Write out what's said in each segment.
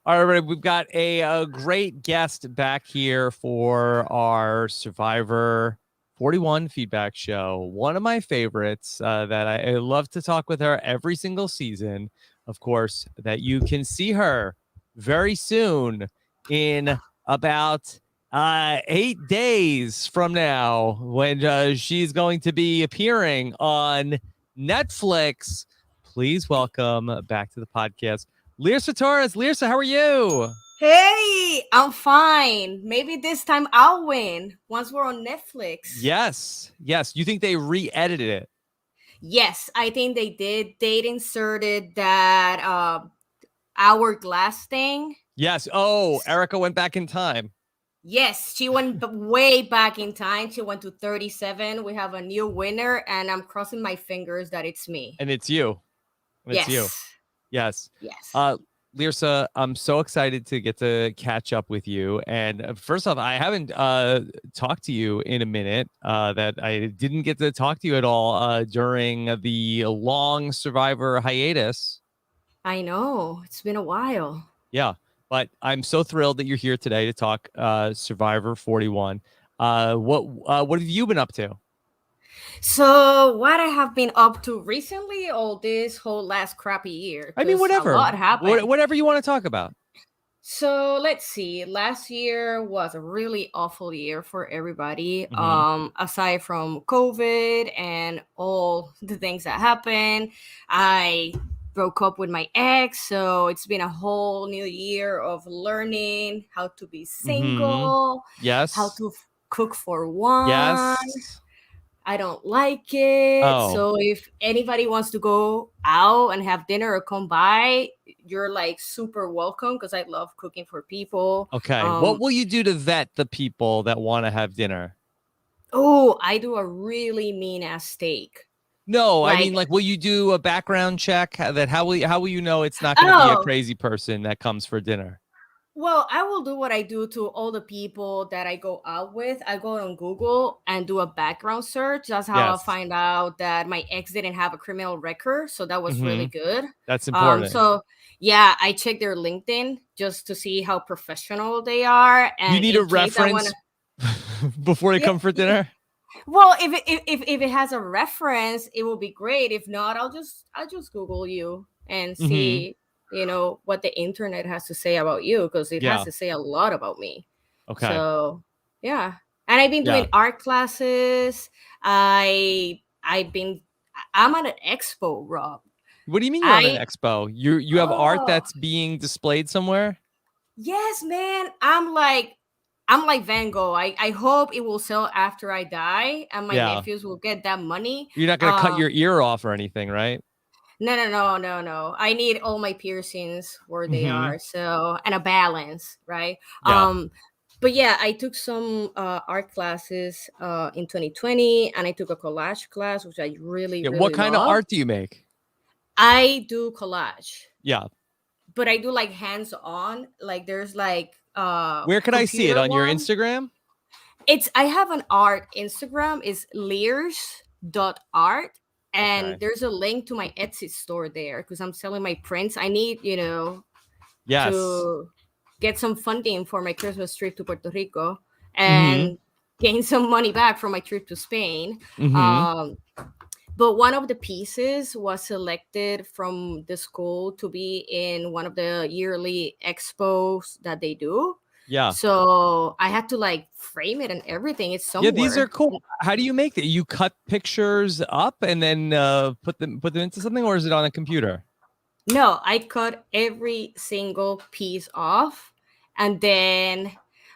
All right, everybody, we've got a great guest back here for our Survivor 41 feedback show. One of my favorites that I love to talk with her every single season. Of course, that you can see her very soon in about 8 days from now when she's going to be appearing on Netflix. Please welcome back to the podcast, Lyrsa Torres. Lyrsa, how are you? Hey, I'm fine. Maybe this time I'll win once we're on Netflix. Yes. You think they re-edited it? Yes, I think they did. They inserted that hourglass thing. Yes. Oh, Erica went back in time. Yes, she went way back in time. She went to 37. We have a new winner, and I'm crossing my fingers that it's me. And it's you. Yes. Yes. Yes. Lyrsa, I'm so excited to get to catch up with you. And first off, I haven't talked to you in a minute. That I didn't get to talk to you at all during the long Survivor hiatus. I know. It's been a while. Yeah, but I'm so thrilled that you're here today to talk Survivor 41. What have you been up to? So, what I have been up to recently, all this whole last crappy year? I mean, 'Cause whatever. A lot happened. Whatever you want to talk about. So let's see. Last year was a really awful year for everybody. Aside from COVID and all the things that happened, I broke up with my ex, so it's been a whole new year of learning how to be single, Yes. how to cook for one. Yes. I don't like it. Oh. So if anybody wants to go out and have dinner or come by, you're like super welcome because I love cooking for people. Okay. What will you do to vet the people that want to have dinner? Oh, I do a really mean ass steak. No, I mean, like, will you do a background check? That how will you know it's not going to be a crazy person that comes for dinner? Well, I will do what I do to all the people that I go out with. I go on Google and do a background search. That's how I'll find out that my ex didn't have a criminal record. So that was really good. That's important. So yeah, I check their LinkedIn just to see how professional they are. And you need a reference before they come for dinner. Well, if it has a reference, it will be great. If not, I'll just Google you and see. You know what the internet has to say about you, because it has to say a lot about me. Okay. So yeah, and I've been doing art classes. I'm at an expo, Rob. What do you mean you're at an expo? You have art that's being displayed somewhere? Yes, man. I'm like Van Gogh. I hope it will sell after I die, and my nephews will get that money. You're not gonna cut your ear off or anything, right? No. I need all my piercings where they are. So, and a balance, right? Yeah. But yeah, I took some art classes in 2020, and I took a collage class, which I really what kind of art do you make? I do collage. Yeah. But I do like hands-on. Like there's like where could I see it on your Instagram? I have an art Instagram, is lyrs.art. And there's a link to my Etsy store there because I'm selling my prints. I need, to get some funding for my Christmas trip to Puerto Rico and gain some money back from my trip to Spain. But one of the pieces was selected from the school to be in one of the yearly expos that they do. Yeah. So I had to like frame it and everything. It's somewhere. Yeah, these are cool. How do you make that? You cut pictures up and then put them into something, or is it on a computer? No, I cut every single piece off, and then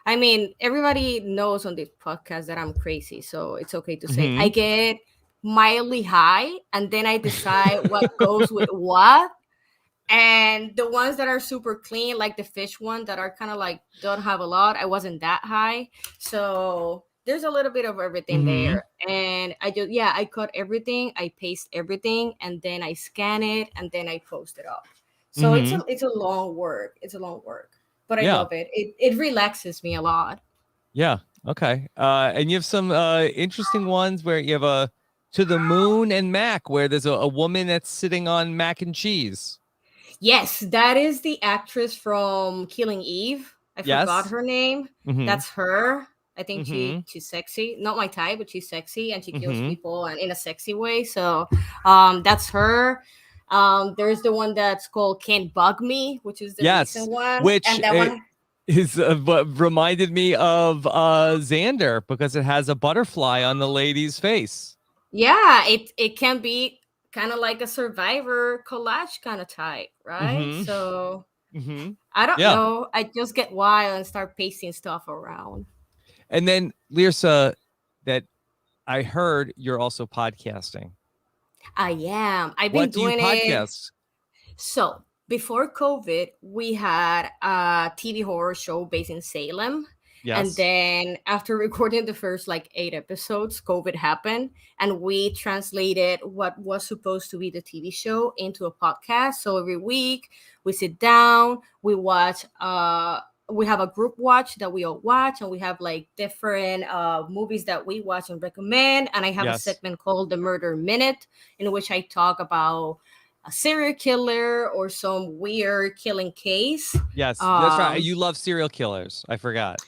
everybody knows on this podcast that I'm crazy, so it's okay to say I get mildly high, and then I decide what goes with what. And the ones that are super clean, like the fish one that are kind of like don't have a lot, I wasn't that high. So there's a little bit of everything there. And I cut everything, I paste everything, and then I scan it, and then I post it up. So it's a long work. It's a long work. But I love it. It relaxes me a lot. Yeah. Okay. And you have some interesting ones where you have a To the Moon and Mac, where there's a woman that's sitting on mac and cheese. Yes, that is the actress from Killing Eve. I forgot Yes. her name. Mm-hmm. That's her. I think Mm-hmm. she's sexy. Not my type, but she's sexy and she kills Mm-hmm. people and in a sexy way. So that's her. There's the one that's called Can't Bug Me, which is the Yes. recent one. Which And that one, is what reminded me of Xander because it has a butterfly on the lady's face. yeah, it can be kind of like a Survivor collage kind of type, right? Mm-hmm. So Mm-hmm. I don't Yeah. know. I just get wild and start pasting stuff around. And then Lyrsa, that I heard you're also podcasting. I am. I've been What do you doing it. podcast? So before COVID, we had a TV horror show based in Salem. And Yes. then after recording the first like 8 episodes, COVID happened and we translated what was supposed to be the TV show into a podcast. So every week we sit down, we watch we have a group watch that we all watch, and we have like different movies that we watch and recommend. And I have a Yes. segment called the Murder Minute, in which I talk about a serial killer or some weird killing case. Yes. That's right. You love serial killers. I forgot.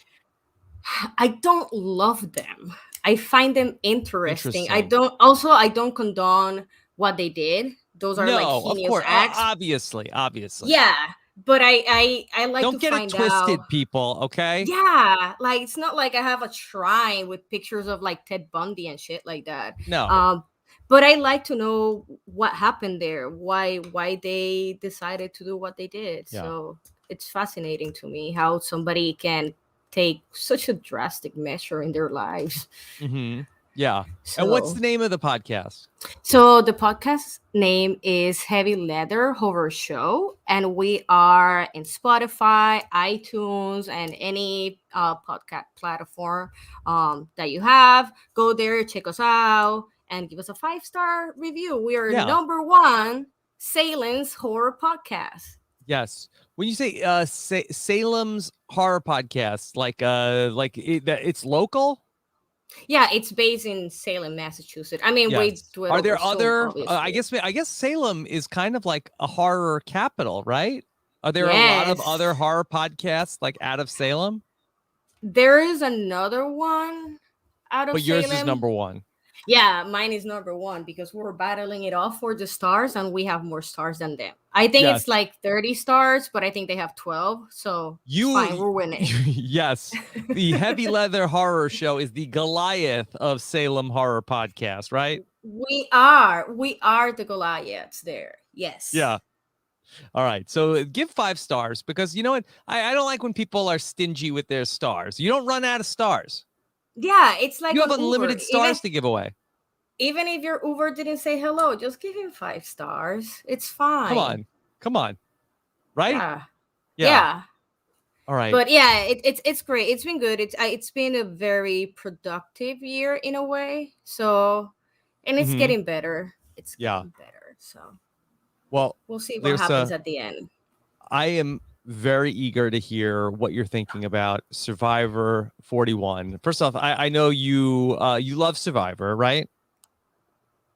I don't love them. I find them interesting. Interesting. I don't condone what they did. Those are like No, of heinous course. acts. Obviously. Yeah, but I like to Don't get it find out. twisted, people. Okay. Yeah, like it's not like I have a shrine with pictures of like Ted Bundy and shit like that. No. But I like to know what happened there, why they decided to do what they did. Yeah. So it's fascinating to me how somebody can take such a drastic measure in their lives. Mm-hmm. Yeah. So, And what's the name of the podcast? so the podcast name is Heavy Leather Horror Show, and we are in Spotify, iTunes, and any podcast platform that you have. Go there, check us out, and give us a 5-star review. We are number one Salem's horror podcast. Yes. When you say Salem's horror podcast, it's local. Yeah, it's based in Salem, Massachusetts. I mean, we do it. Are there over other? Zoom, I guess Salem is kind of like a horror capital, right? Are there a lot of other horror podcasts like out of Salem? There is another one out of Salem. But yours is number one. Yeah, mine is number one because we're battling it off for the stars, and we have more stars than them. I think it's like 30 stars, but I think they have 12. So fine, we're winning. Yes. The Heavy Leather Horror Show is the Goliath of Salem horror podcast, right? We are the Goliaths there. Yes. Yeah. All right. So give 5 stars because you know what? I don't like when people are stingy with their stars. You don't run out of stars. Yeah, it's like you have unlimited stars to give away. Even if your Uber didn't say hello, just give him 5 stars. It's fine. Come on. Right? Yeah. All right. But yeah, it's great. It's been good. It's been a very productive year in a way. So, and it's getting better. It's getting better. So, well, we'll see what happens at the end. I am very eager to hear what you're thinking about Survivor 41. First off, I know you love Survivor, right?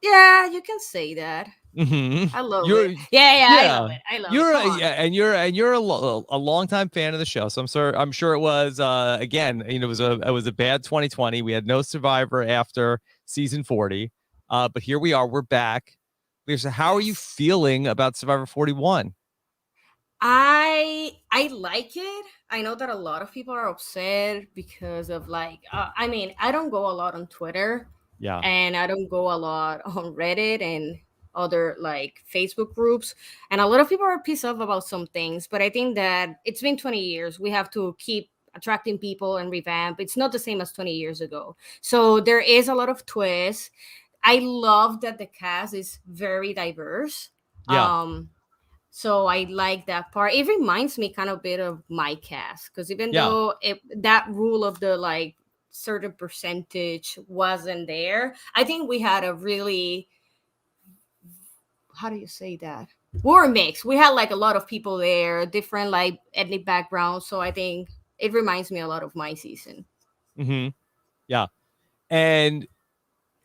Yeah, you can say that. Mm-hmm. I love it. Yeah, I love it. I love it. And you're a longtime fan of the show. So I'm sure it was again, it was a bad 2020. We had no Survivor after season 40. But here we are. We're back. Lyrsa, how are you feeling about Survivor 41? I like it. I know that a lot of people are upset because of like I mean, I don't go a lot on Twitter. Yeah. And I don't go a lot on Reddit and other like Facebook groups. And a lot of people are pissed off about some things, but I think that it's been 20 years. We have to keep attracting people and revamp. It's not the same as 20 years ago. So there is a lot of twists. I love that the cast is very diverse. Yeah. So I like that part. It reminds me kind of a bit of my cast because even though that rule of the like certain percentage wasn't there, I think we had a really, how do you say that? We're mixed. We had like a lot of people there, different like ethnic backgrounds. So I think it reminds me a lot of my season. Mm-hmm. Yeah. And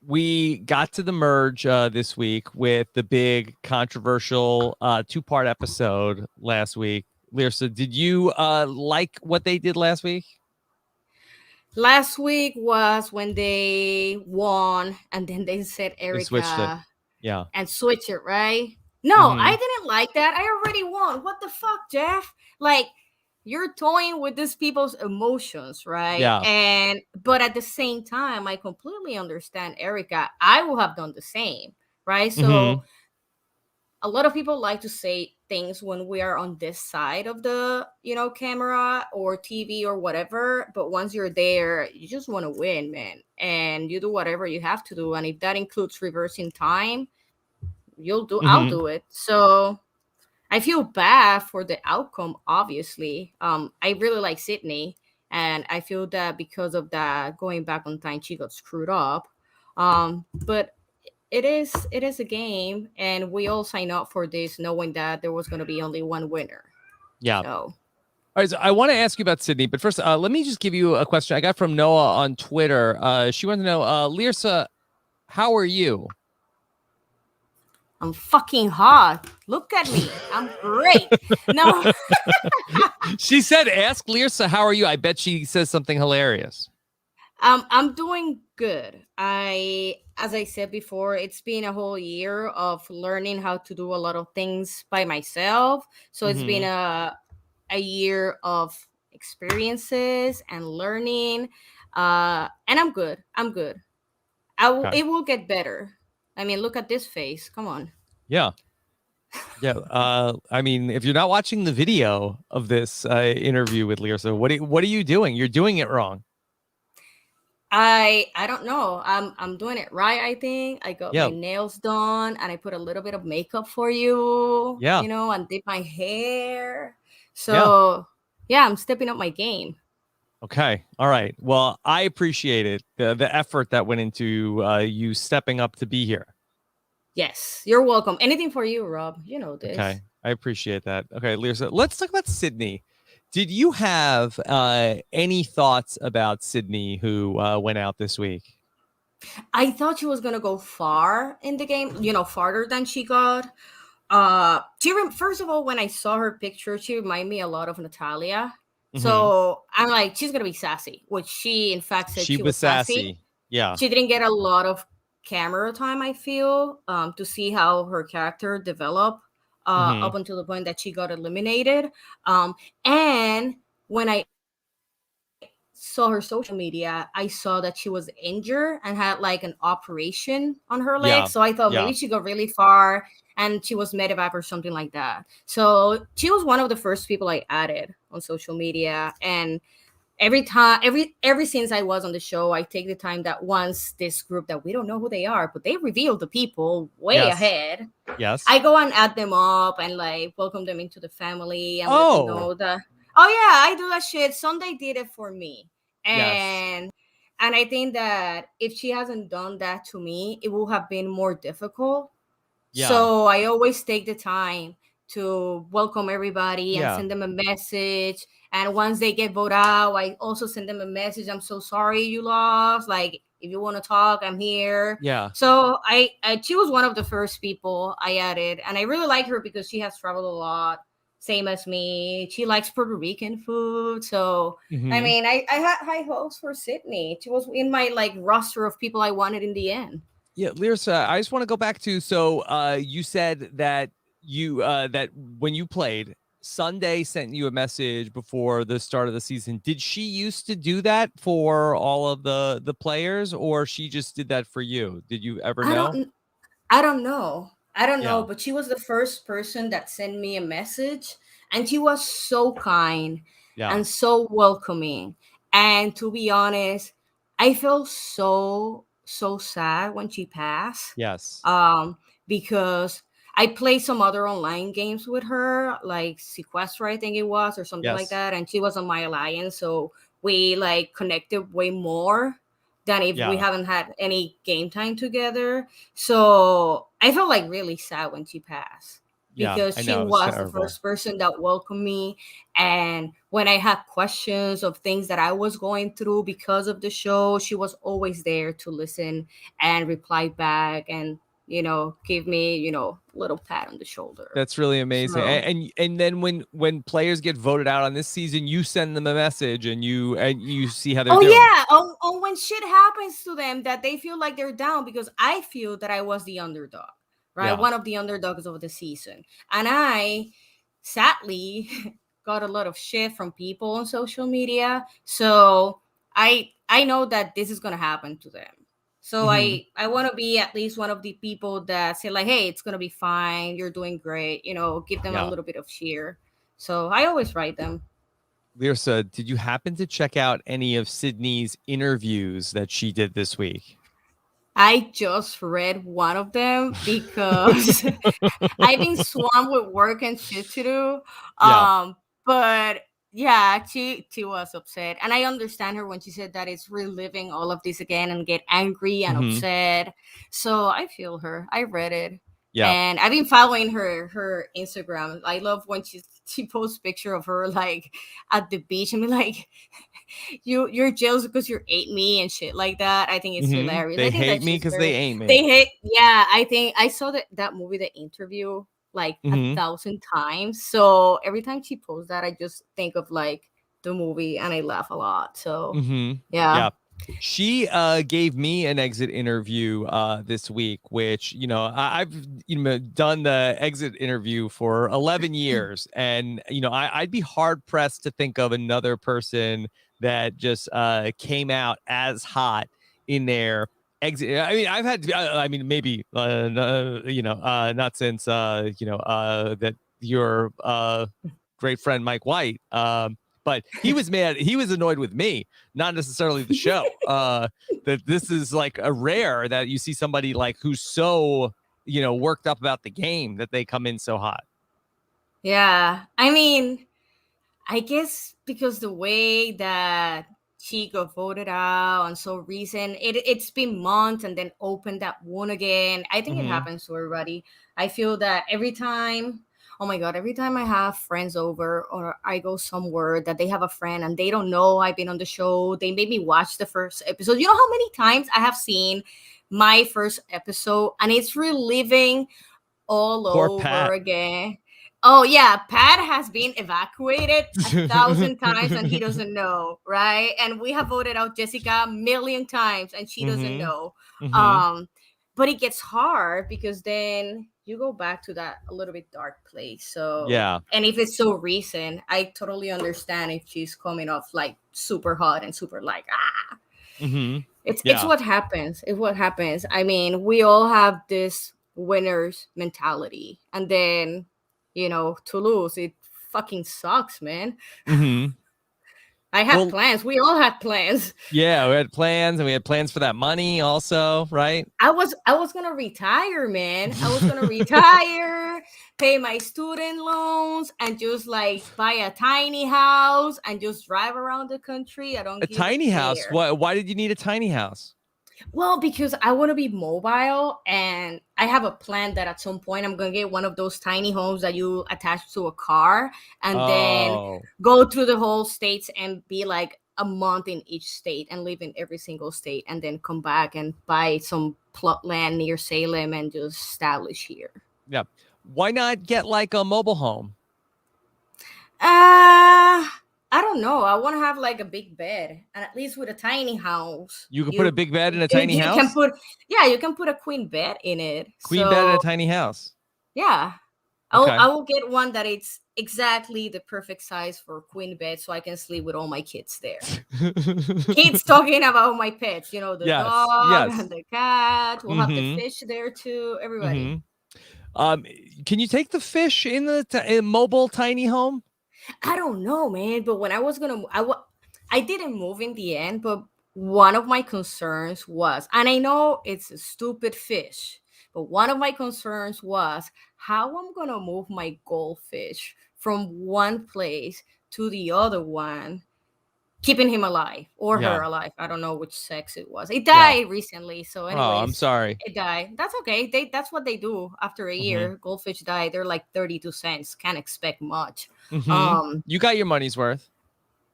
we got to the merge this week with the big controversial 2-part episode last week. Lyrsa, did you like what they did last week? Last week was when they won, and then they said They switched it. Erica Yeah. and switch it, right? No, I didn't like that. I already won. What the fuck, Jeff? Like, you're toying with these people's emotions, right? Yeah. But at the same time, I completely understand Erica. I would have done the same, right? So a lot of people like to say things when we are on this side of the camera or TV or whatever, but once you're there, you just want to win, man, and you do whatever you have to do, and if that includes reversing time, I'll do it. So I feel bad for the outcome, obviously. I really like Sydney, and I feel that because of that going back on time, she got screwed up. But it is a game, and we all sign up for this knowing that there was going to be only one winner. Yeah. So. All right, so I want to ask you about Sydney, but first, let me just give you a question I got from Noah on Twitter. She wants to know, Lyrsa, how are you? I'm fucking hot. Look at me. I'm great. No. She said, ask Lyrsa, how are you? I bet she says something hilarious. I'm doing good. As I said before, it's been a whole year of learning how to do a lot of things by myself. So it's been a year of experiences and learning. And I'm good. It will get better. I mean, look at this face. Come on. Yeah. Yeah. I mean, if you're not watching the video of this interview with Lyrsa, what are you doing? You're doing it wrong. I don't know. I'm doing it right, I think. I got my nails done, and I put a little bit of makeup for you. Yeah. And did my hair. So yeah, I'm stepping up my game. Okay. All right. Well, I appreciate it. The effort that went into you stepping up to be here. Yes, you're welcome. Anything for you, Rob. You know this. Okay. I appreciate that. Okay, Lyrsa, let's talk about Sydney. Did you have any thoughts about Sydney who went out this week? I thought she was going to go far in the game, farther than she got. First of all, when I saw her picture, she reminded me a lot of Natalia. So I'm like, she's going to be sassy, which she, in fact, said she was sassy. Yeah. She didn't get a lot of camera time, I feel, to see how her character developed up until the point that she got eliminated. And when I saw her social media, I saw that she was injured and had like an operation on her leg. So I thought maybe she got really far and she was medevac or something like that. So she was one of the first people I added on social media. And every since I was on the show, I take the time that once this group that we don't know who they are, but they reveal the people way ahead. Yes. I go and add them up and like welcome them into the family and let them know that. Oh yeah, I do that shit. Sunday did it for me. And I think that if she hasn't done that to me, it will have been more difficult. Yeah. So I always take the time to welcome everybody and send them a message. And once they get voted out, I also send them a message. I'm so sorry you lost. Like, if you want to talk, I'm here. Yeah. So she was one of the first people I added. And I really like her because she has traveled a lot. Same as me. She likes Puerto Rican food. So, I mean, I had high hopes for Sydney. She was in my like roster of people I wanted in the end. Yeah, Lyrsa, I just want to go back to, so you said that that when you played, Sunday sent you a message before the start of the season. Did she used to do that for all of the players, or she just did that for you? Did you ever know? I don't know. But she was the first person that sent me a message, and she was so kind and so welcoming. And to be honest, I felt so sad when she passed. Yes. Because I played some other online games with her, like Sequester, I think it was, or something like that. And she was on my alliance. So we like connected way more than if we haven't had any game time together. So I felt like really sad when she passed. Yeah, because I she know. It was was the terrible. first person that welcomed me. And when I had questions of things that I was going through because of the show, she was always there to listen and reply back and, give me, little pat on the shoulder. That's really amazing. So, And then when players get voted out on this season, you send them a message and you see how they're oh doing. yeah, when shit happens to them that they feel like they're down, because I feel that I was the underdog, right? Yeah. One of the underdogs of the season, and I sadly got a lot of shit from people on social media. So I know that this is gonna happen to them. So Hmm. I want to be at least one of the people that say like, hey, it's gonna be fine. You're doing great. Give them a Yeah. little bit of cheer. So I always write them. Lyrsa, did you happen to check out any of Sydney's interviews that she did this week? I just read one of them because I've been swamped with work and shit to do. Yeah. But yeah, she was upset, and I understand her when she said that it's reliving all of this again and get angry and Hmm. upset. So I feel her. I read it, Yeah. and I've been following her Instagram. I love when she posts picture of her like at the beach and be like, you're jealous because you ate me and shit like that. I think it's Hmm. hilarious. I They think hate that me she's because they very ain't they me. hate. Yeah, I think I saw that movie, The Interview, like a Hmm. thousand times. So every time she posts that, I just think of like the movie and I laugh a lot. So Hmm. yeah. Yeah. She gave me an exit interview this week, which I've done the exit interview for 11 years, and I'd be hard pressed to think of another person that just came out as hot in their exit. I mean, I've had, I mean, maybe not since that your great friend Mike White. But he was mad. He was annoyed with me, not necessarily the show. That this is like a rare that you see somebody like who's so worked up about the game that they come in so hot. Yeah. I mean, I guess because the way that she got voted out and so recent, it's been months and then opened that one again. I think it Hmm. happens to everybody. I feel that every time, oh my God, every time I have friends over or I go somewhere that they have a friend and they don't know I've been on the show, they made me watch the first episode. You know how many times I have seen my first episode and it's reliving all Poor over Pat. again. Oh yeah, Pat has been evacuated 1,000 times and he doesn't know, right? And we have voted out Jessica a million times and she doesn't Hmm. know. Hmm. Um, but it gets hard because then you go back to that a little bit dark place. So, Yeah. and if it's so recent, I totally understand if she's coming off like super hot and super like Hmm. it's Yeah. what happens. It's what happens. I mean, we all have this winner's mentality, and then to lose, it fucking sucks, man. Hmm. I had Well, plans. We all had plans. yeah, we had plans, and we had plans for that money also, right? I was gonna retire, man. I was gonna retire, pay my student loans, and just like buy a tiny house and just drive around the country. I don't A give a tiny house. care. Why did you need a tiny house? Well, because I want to be mobile and I have a plan that at some point I'm going to get one of those tiny homes that you attach to a car and then Oh, go through the whole states and be like a month in each state and live in every single state and then come back and buy some plot land near Salem and just establish here. yeah. Why not get like a mobile home? I don't know. I want to have like a big bed, and at least with a tiny house, You could put a you big bed in a you, tiny you can house? put yeah, you can put a queen bed in it. Queen bed in a So tiny house. yeah, Okay. I will get one that it's exactly the perfect size for a queen bed, so I can sleep with all my kids there. Kids talking about my pets, the Yes. dog Yes. and the cat. We'll have the Mm-hmm. fish there too. Everybody. Mm-hmm. Um, can you take the fish in the mobile tiny home? I don't know, man. But when I was gonna, I didn't move in the end. But one of my concerns was, and I know it's a stupid fish, but one of my concerns was how I'm gonna move my goldfish from one place to the other one keeping him alive or Yeah. her alive. I don't know which sex it was. It Yeah. died recently. So Oh, I'm anyways, sorry. it died. That's okay. That's what they do after a year. Goldfish die. They're like 32 cents. Can't expect much. You got your money's worth.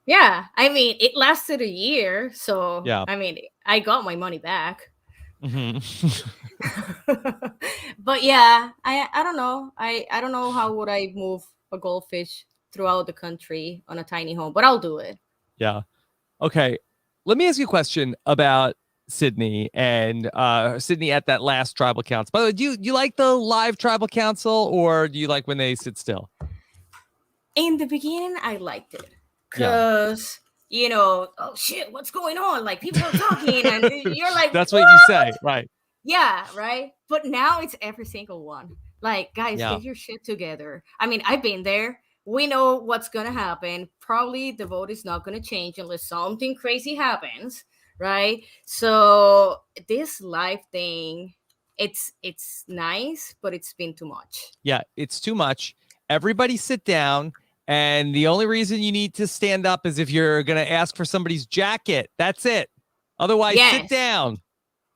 Yeah. I mean, it lasted a year. So, Yeah. I mean, I got my money back. But yeah, I don't know. I don't know how would I move a goldfish throughout the country on a tiny home, but I'll do it. Yeah. Okay. Let me ask you a question about Sydney and Sydney at that last tribal council. By the way, do you like the live tribal council, or do you like when they sit still? In the beginning, I liked it because you know, oh shit, what's going on? Like people are talking, and you're like, that's what you say, right? Yeah, right. But now it's every single one. Like, guys, get your shit together. I mean, I've been there. We know what's gonna happen. Probably the vote is not gonna change unless something crazy happens, right? So this live thing, it's nice, but it's been too much. Yeah, it's too much. Everybody sit down. And the only reason you need to stand up is if you're going to ask for somebody's jacket. That's it. Otherwise, sit down.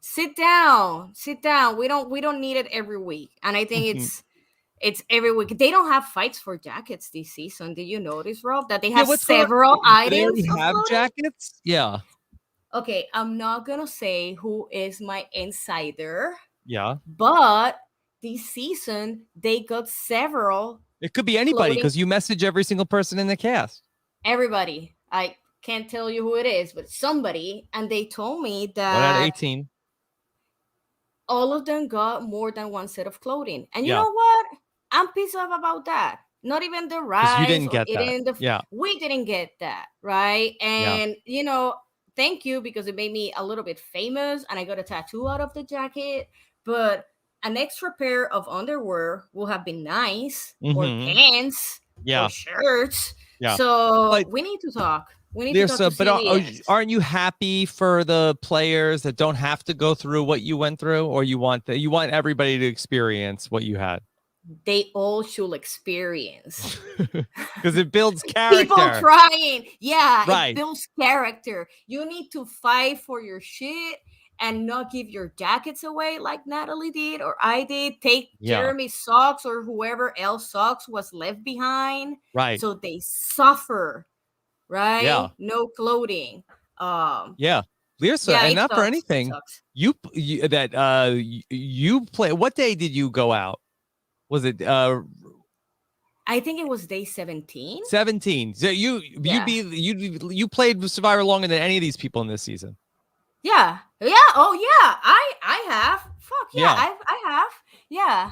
Sit down. Sit down. We don't need it every week. And I think it's every week. They don't have fights for jackets this season. Did you notice, Rob, that they have several items? They have jackets? Yeah. Okay, I'm not gonna say who is my insider. Yeah. But this season they got several. It could be anybody because you message every single person in the cast. Everybody. I can't tell you who it is, but somebody. And they told me that 1 out of 18. All of them got more than one set of clothing. And you know what? I'm pissed off about that. Not even the rice. You didn't get that. We didn't get that, right? And you know, thank you, because it made me a little bit famous and I got a tattoo out of the jacket. But an extra pair of underwear will have been nice, or pants, or shirts. So we need to talk. We need to talk to but aren't you happy for the players that don't have to go through what you went through, or you want everybody to experience what you had? They all should experience, because it builds character. People trying, right. It builds character. You need to fight for your shit and not give your jackets away like Natalie did or I did. Take Jeremy's socks or whoever else socks was left behind. Right. So they suffer. Right. Yeah. No clothing. Lyrsa, and not for anything. You play. What day did you go out? Was it? I think it was day 17. 17. So you played Survivor longer than any of these people in this season. Yeah. Oh yeah. I have. Fuck yeah. I have. Yeah.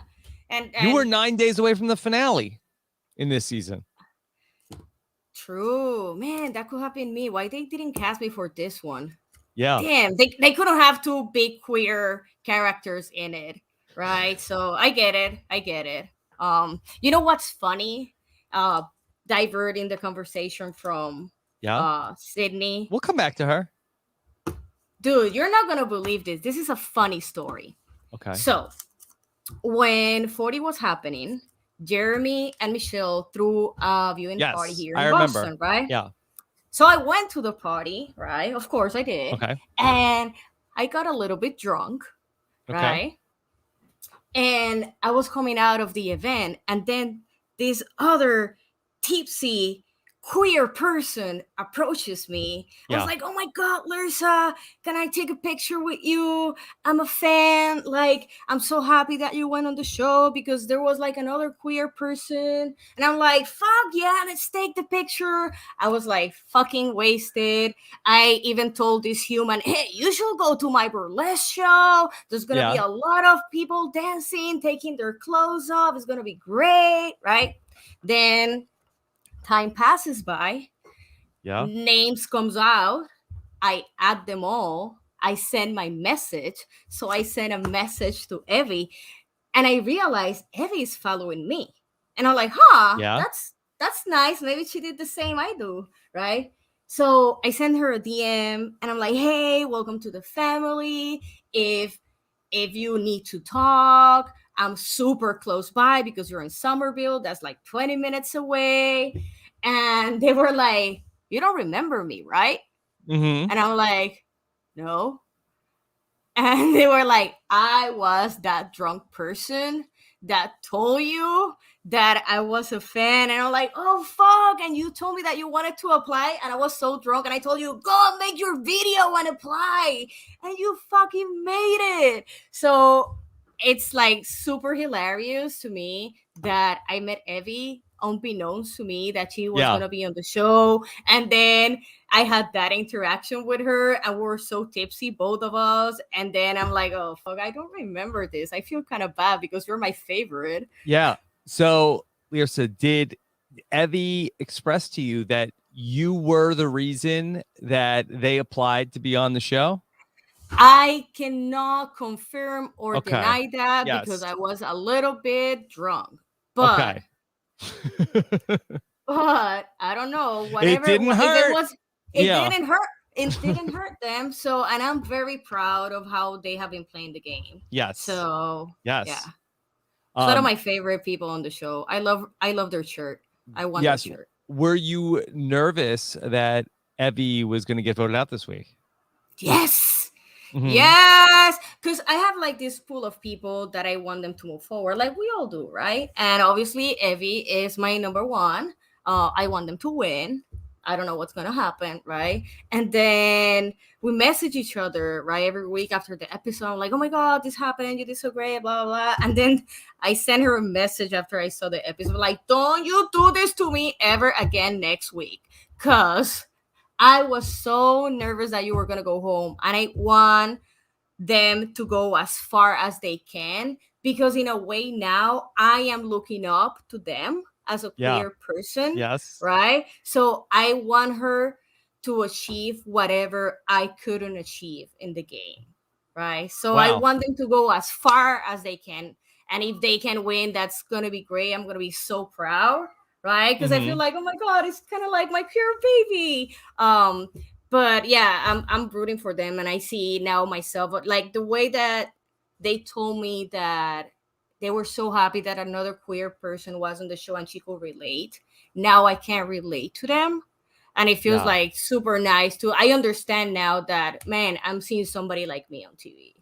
And you were 9 days away from the finale in this season. True, man. That could have been me. Why they didn't cast me for this one? Yeah. Damn. They couldn't have two big queer characters in it, right? So I get it. You know what's funny? Diverting the conversation from Sydney. We'll come back to her. Dude, you're not gonna believe this. This is a funny story. Okay. So when 40 was happening, Jeremy and Michelle threw a viewing party here in Boston, right? Yeah. So I went to the party, right? Of course I did. Okay. And I got a little bit drunk, right? And I was coming out of the event, and then this other tipsy queer person approaches me. I was like, oh my God, Lyrsa, can I take a picture with you? I'm a fan. Like, I'm so happy that you went on the show, because there was like another queer person. And I'm like, fuck yeah, let's take the picture. I was like fucking wasted. I even told this human, hey, you should go to my burlesque show. There's going to be a lot of people dancing, taking their clothes off. It's going to be great, right? Then time passes by. Names comes out. I add them all. I send my message. So I send a message to Evie, and I realized Evie is following me. And I'm like, that's nice. Maybe she did the same I do, right? So I send her a DM, and I'm like, hey, welcome to the family. If you need to talk, I'm super close by because you're in Somerville. That's like 20 minutes away. And they were like, you don't remember me, right? Mm-hmm. And I'm like, no. And they were like, I was that drunk person that told you that I was a fan. And I'm like, oh, fuck. And you told me that you wanted to apply. And I was so drunk. And I told you, go and make your video and apply. And you fucking made it. So it's like super hilarious to me that I met Evie unbeknownst to me that she was Yeah. going to be on the show. And then I had that interaction with her and we were so tipsy, both of us. And then I'm like, oh, fuck, I don't remember this. I feel kind of bad because you're my favorite. Yeah. So, Lyrsa, did Evie express to you that you were the reason that they applied to be on the show? I cannot confirm or Okay. deny that because Yes. I was a little bit drunk. But, Okay. but I don't know. It Whatever. didn't If hurt. it was, it Yeah. didn't hurt. It didn't hurt them. So, and I'm very proud of how they have been playing the game. Yes. So, Yes. yeah. It's one of my favorite people on the show. I love their shirt. I want their shirt. Were you nervous that Evie was going to get voted out this week? Yes. Mm-hmm. Yes. Because I have like this pool of people that I want them to move forward, like we all do, right? And obviously, Evie is my number one. I want them to win. I don't know what's going to happen, right? And then we message each other, right? Every week after the episode, I'm like, oh my God, this happened. You did so great, blah, blah, blah. And then I sent her a message after I saw the episode, like, don't you do this to me ever again next week. Because I was so nervous that you were going to go home. And I want them to go as far as they can. Because in a way now, I am looking up to them as a queer person. Yes. Right? So I want her to achieve whatever I couldn't achieve in the game. Right? So I want them to go as far as they can. And if they can win, that's going to be great. I'm going to be so proud. Right? Because I feel like, oh my God, it's kind of like my pure baby. But yeah, I'm rooting for them. And I see now myself, like the way that they told me that they were so happy that another queer person was on the show and she could relate. Now I can't relate to them. And it feels like super nice too. I understand now that, man, I'm seeing somebody like me on TV.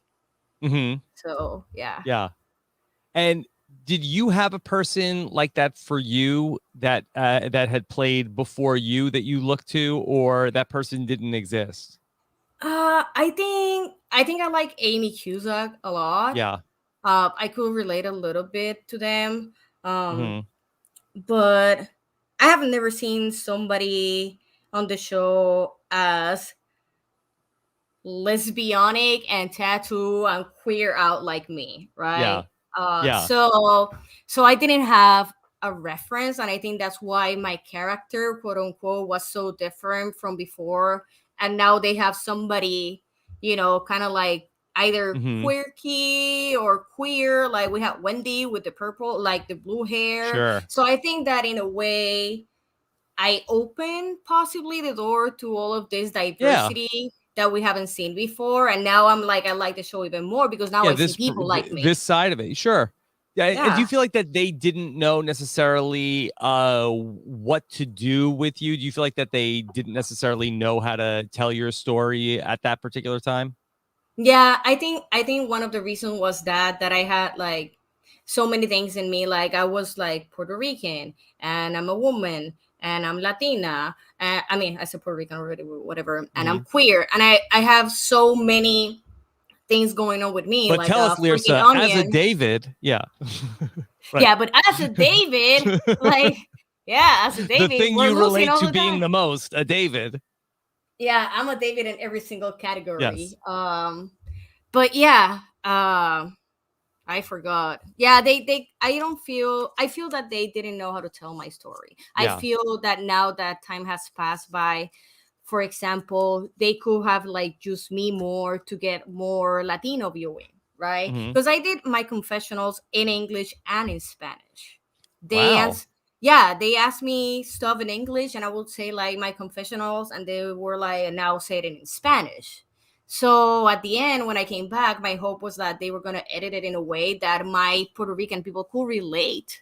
Mm-hmm. So, yeah. Yeah. And did you have a person like that for you that that had played before you that you looked to, or that person didn't exist? I think I like Amy Cusack a lot. Yeah. I could relate a little bit to them. But I have never seen somebody on the show as lesbianic and tattoo and queer out like me, right? So I didn't have a reference, and I think that's why my character, quote unquote, was so different from before. And now they have somebody, kind of like either quirky or queer. Like we have Wendy with the purple, like the blue hair. Sure. So I think that in a way, I opened possibly the door to all of this diversity that we haven't seen before. And now I'm like, I like the show even more because now I see people like me. This side of it. Sure. Yeah. Do you feel like that they didn't know necessarily what to do with you? Do you feel like that they didn't necessarily know how to tell your story at that particular time? Yeah, I think one of the reasons was that I had like so many things in me. Like I was like Puerto Rican and I'm a woman and I'm Latina. I mean, I said Puerto Rican already, whatever. And I'm queer. And I have so many things going on with me. But like tell us, Lyrsa, as a David, yeah. Yeah, but as a David, like, yeah, as a David, the thing you relate to being the most, a David. Yeah, I'm a David in every single category. Yes. But yeah, I forgot. Yeah, I feel that they didn't know how to tell my story. Yeah. I feel that now that time has passed by, for example, they could have like used me more to get more Latino viewing, right? Because I did my confessionals in English and in Spanish. They asked me stuff in English and I would say like my confessionals and they were like, now say it in Spanish. So at the end, when I came back, my hope was that they were going to edit it in a way that my Puerto Rican people could relate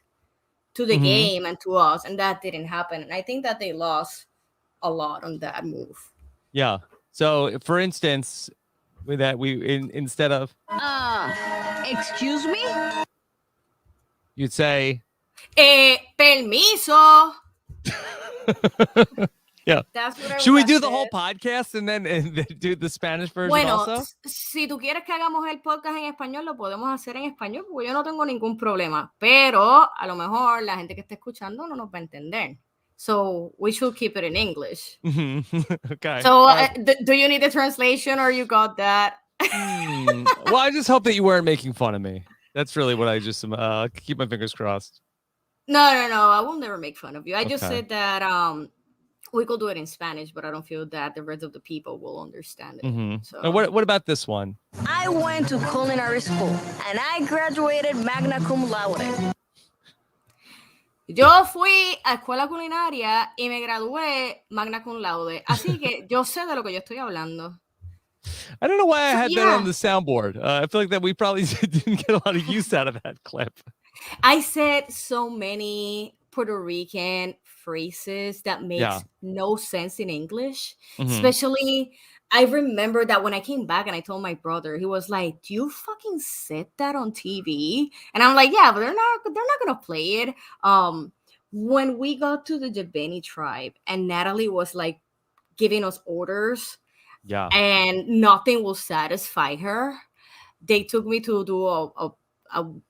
to the game and to us. And that didn't happen. And I think that they lost a lot on that move. Yeah. So, for instance, with that, instead of excuse me? you'd say, Permiso. yeah. That's what I Should we would do have the whole said. podcast and then do the Spanish version Bueno, also? si tú quieres que hagamos el podcast en español, lo podemos hacer en español porque yo no tengo ningún problema. Pero a lo mejor la gente que está escuchando no nos va a entender. So we should keep it in English. Okay. So do you need the translation or you got that? Well, I just hope that you weren't making fun of me. That's really what I just keep my fingers crossed. No. I will never make fun of you. I just said that we could do it in Spanish, but I don't feel that the rest of the people will understand it. So. And what about this one? I went to culinary school and I graduated magna cum laude. Yo fui a escuela culinaria y me gradué magna cum laude. Así que yo sé de lo que yo estoy hablando. I don't know why I had that on the soundboard. I feel like that we probably didn't get a lot of use out of that clip. I said so many Puerto Rican phrases that makes no sense in English. Especially, I remember that when I came back and I told my brother, he was like, "Do you fucking said that on TV?" And I'm like, "Yeah, but they're not gonna play it." When we got to the Jabeni tribe and Natalie was like giving us orders, and nothing will satisfy her, they took me to do a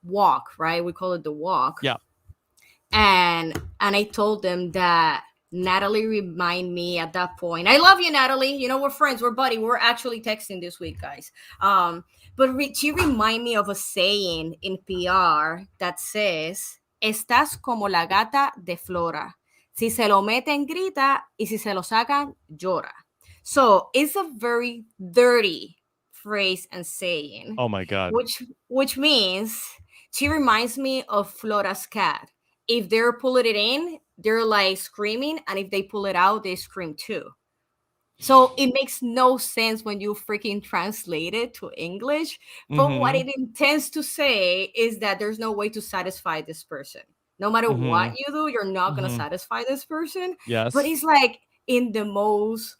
walk, right? We call it the walk. Yeah. And I told them that Natalie remind me at that point. I love you, Natalie. You know, we're friends, we're buddy. We're actually texting this week, guys. But she remind me of a saying in PR that says, "Estás como la gata de Flora. Si se lo meten, grita, y si se lo sacan, llora." So it's a very dirty phrase and saying. Oh my God. Which means she reminds me of Flora's cat. If they're pulling it in, they're like screaming, and if they pull it out, they scream too. So it makes no sense when you freaking translate it to English. But what it intends to say is that there's no way to satisfy this person. No matter what you do, you're not going to satisfy this person. Yes. But it's like in the most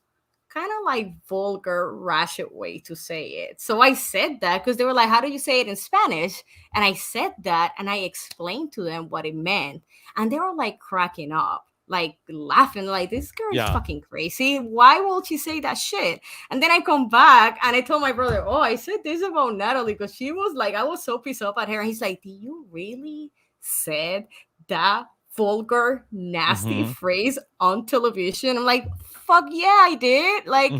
kind of like vulgar, ratchet way to say it. So I said that because they were like, "How do you say it in Spanish?" And I said that and I explained to them what it meant. And they were like cracking up, like laughing, like, "This girl is fucking crazy. Why will she say that shit?" And then I come back and I told my brother, "Oh, I said this about Natalie," because she was like, I was so pissed off at her. And he's like, "Do you really said that vulgar, nasty phrase on television?" I'm like, "Fuck yeah, I did. Like,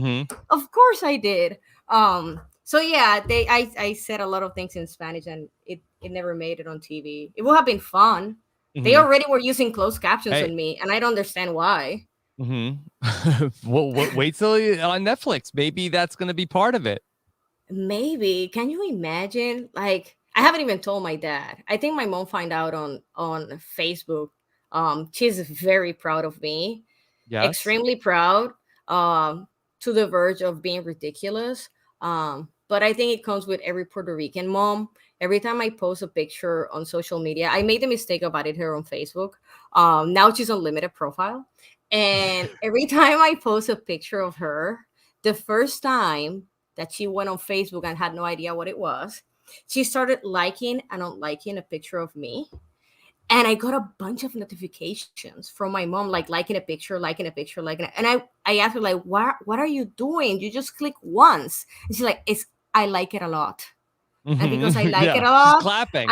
of course I did." So yeah, I said a lot of things in Spanish and it never made it on TV. It would have been fun. They already were using closed captions on me, and I don't understand why. Well, wait till on Netflix. Maybe that's going to be part of it. Maybe. Can you imagine? Like, I haven't even told my dad. I think my mom found out on Facebook. She's very proud of me. Yes. Extremely proud. To the verge of being ridiculous. But I think it comes with every Puerto Rican mom. Every time I post a picture on social media, I made the mistake of adding her on Facebook. Now she's on limited profile. And every time I post a picture of her, the first time that she went on Facebook and had no idea what it was, she started liking and unliking a picture of me. And I got a bunch of notifications from my mom, like liking a picture, liking it. And I asked her, like, what are you doing? You just click once. And she's like, I like it a lot. And because I like it a lot, she's clapping.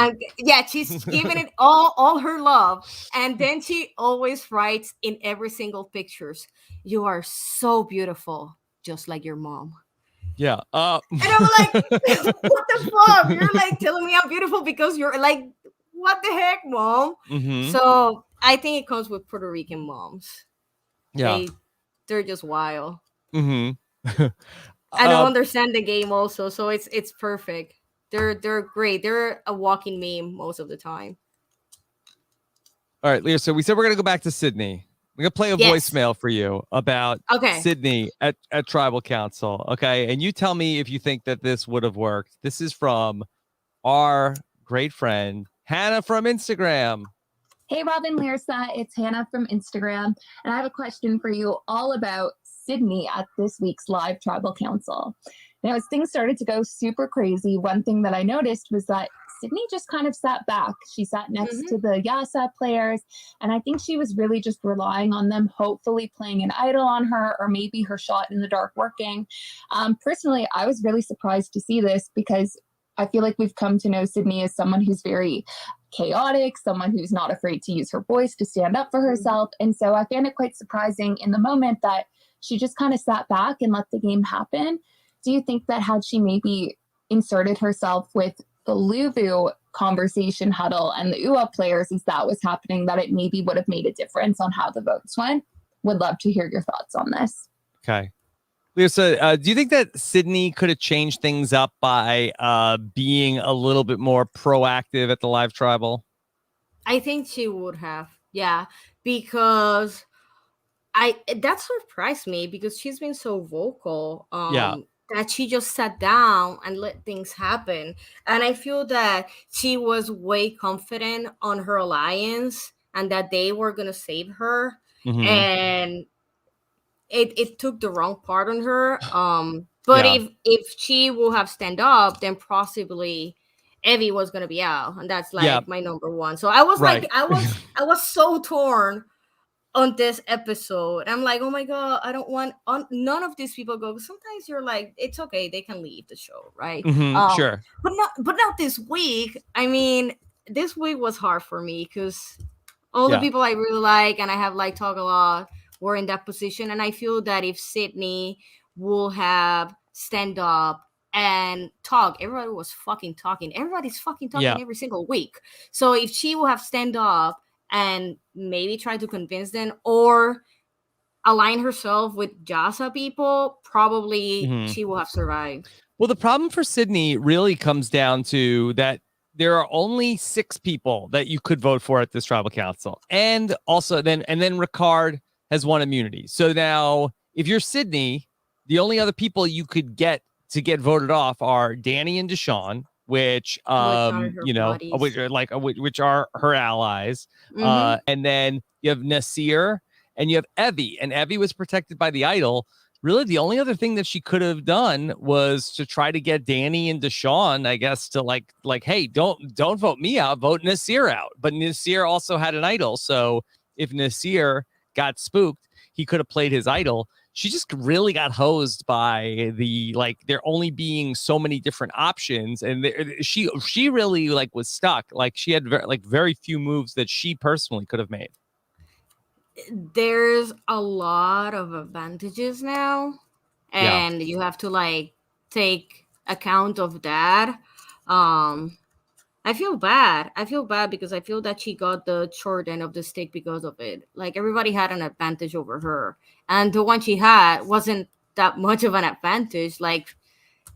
She's giving it all her love. And then she always writes in every single pictures, "You are so beautiful, just like your mom." Yeah. And I'm like, what the fuck? You're like telling me I'm beautiful because you're like, what the heck, mom? So I think it comes with Puerto Rican moms. Yeah. They're just wild. I don't understand the game also, so it's perfect. They're great. They're a walking meme most of the time. All right, Leah. So we said we're gonna go back to Sydney. We're gonna play a voicemail for you about Sydney at Tribal Council. Okay, and you tell me if you think that this would have worked. This is from our great friend Hannah from Instagram. Hey, Robin, Lyrsa, it's Hannah from Instagram, and I have a question for you all about Sydney at this week's live tribal council. Now, as things started to go super crazy, one thing that I noticed was that Sydney just kind of sat back. She sat next to the Yasa players, and I think she was really just relying on them, hopefully playing an idol on her, or maybe her shot in the dark working. Personally, I was really surprised to see this because I feel like we've come to know Sydney as someone who's very chaotic, someone who's not afraid to use her voice to stand up for herself. And so I found it quite surprising in the moment that she just kind of sat back and let the game happen. Do you think that had she maybe inserted herself with the Luvu conversation huddle and the UA players as that was happening, that it maybe would have made a difference on how the votes went? Would love to hear your thoughts on this. Okay. Lyrsa, do you think that Sydney could have changed things up by being a little bit more proactive at the live tribal? I think she would have, yeah, because that surprised me because she's been so vocal. That she just sat down and let things happen. And I feel that she was way confident on her alliance and that they were going to save her. And it took the wrong part on her. But if she will have stand up, then possibly Evie was going to be out. And that's like my number one. So I was like, I was so torn on this episode. I'm like, oh my God, I don't want none of these people go. Sometimes you're like, it's okay, they can leave the show, right? Sure. But not this week. I mean, this week was hard for me because all the people I really like and I have like talk a lot were in that position. And I feel that if Sydney will have stand up and talk, everybody was fucking talking. Everybody's fucking talking every single week. So if she will have stand up and maybe try to convince them or align herself with Jasa people, probably she will have survived. Well, the problem for Sydney really comes down to that there are only 6 people that you could vote for at this tribal council. And also then Ricard has won immunity. So now if you're Sydney, the only other people you could get to get voted off are Danny and Deshawn, which which are her allies. And then you have Nasir and you have Evie, and Evie was protected by the idol. Really, the only other thing that she could have done was to try to get Danny and Deshawn, I guess, to like, hey, don't vote me out, vote Nasir out. But Nasir also had an idol, so if Nasir got spooked, he could have played his idol. She just really got hosed by there only being so many different options, and she really was stuck. Like she had very few moves that she personally could have made. There's a lot of advantages now, and you have to take account of that. I feel bad because I feel that she got the short end of the stick because of it. Like everybody had an advantage over her, and the one she had wasn't that much of an advantage. Like,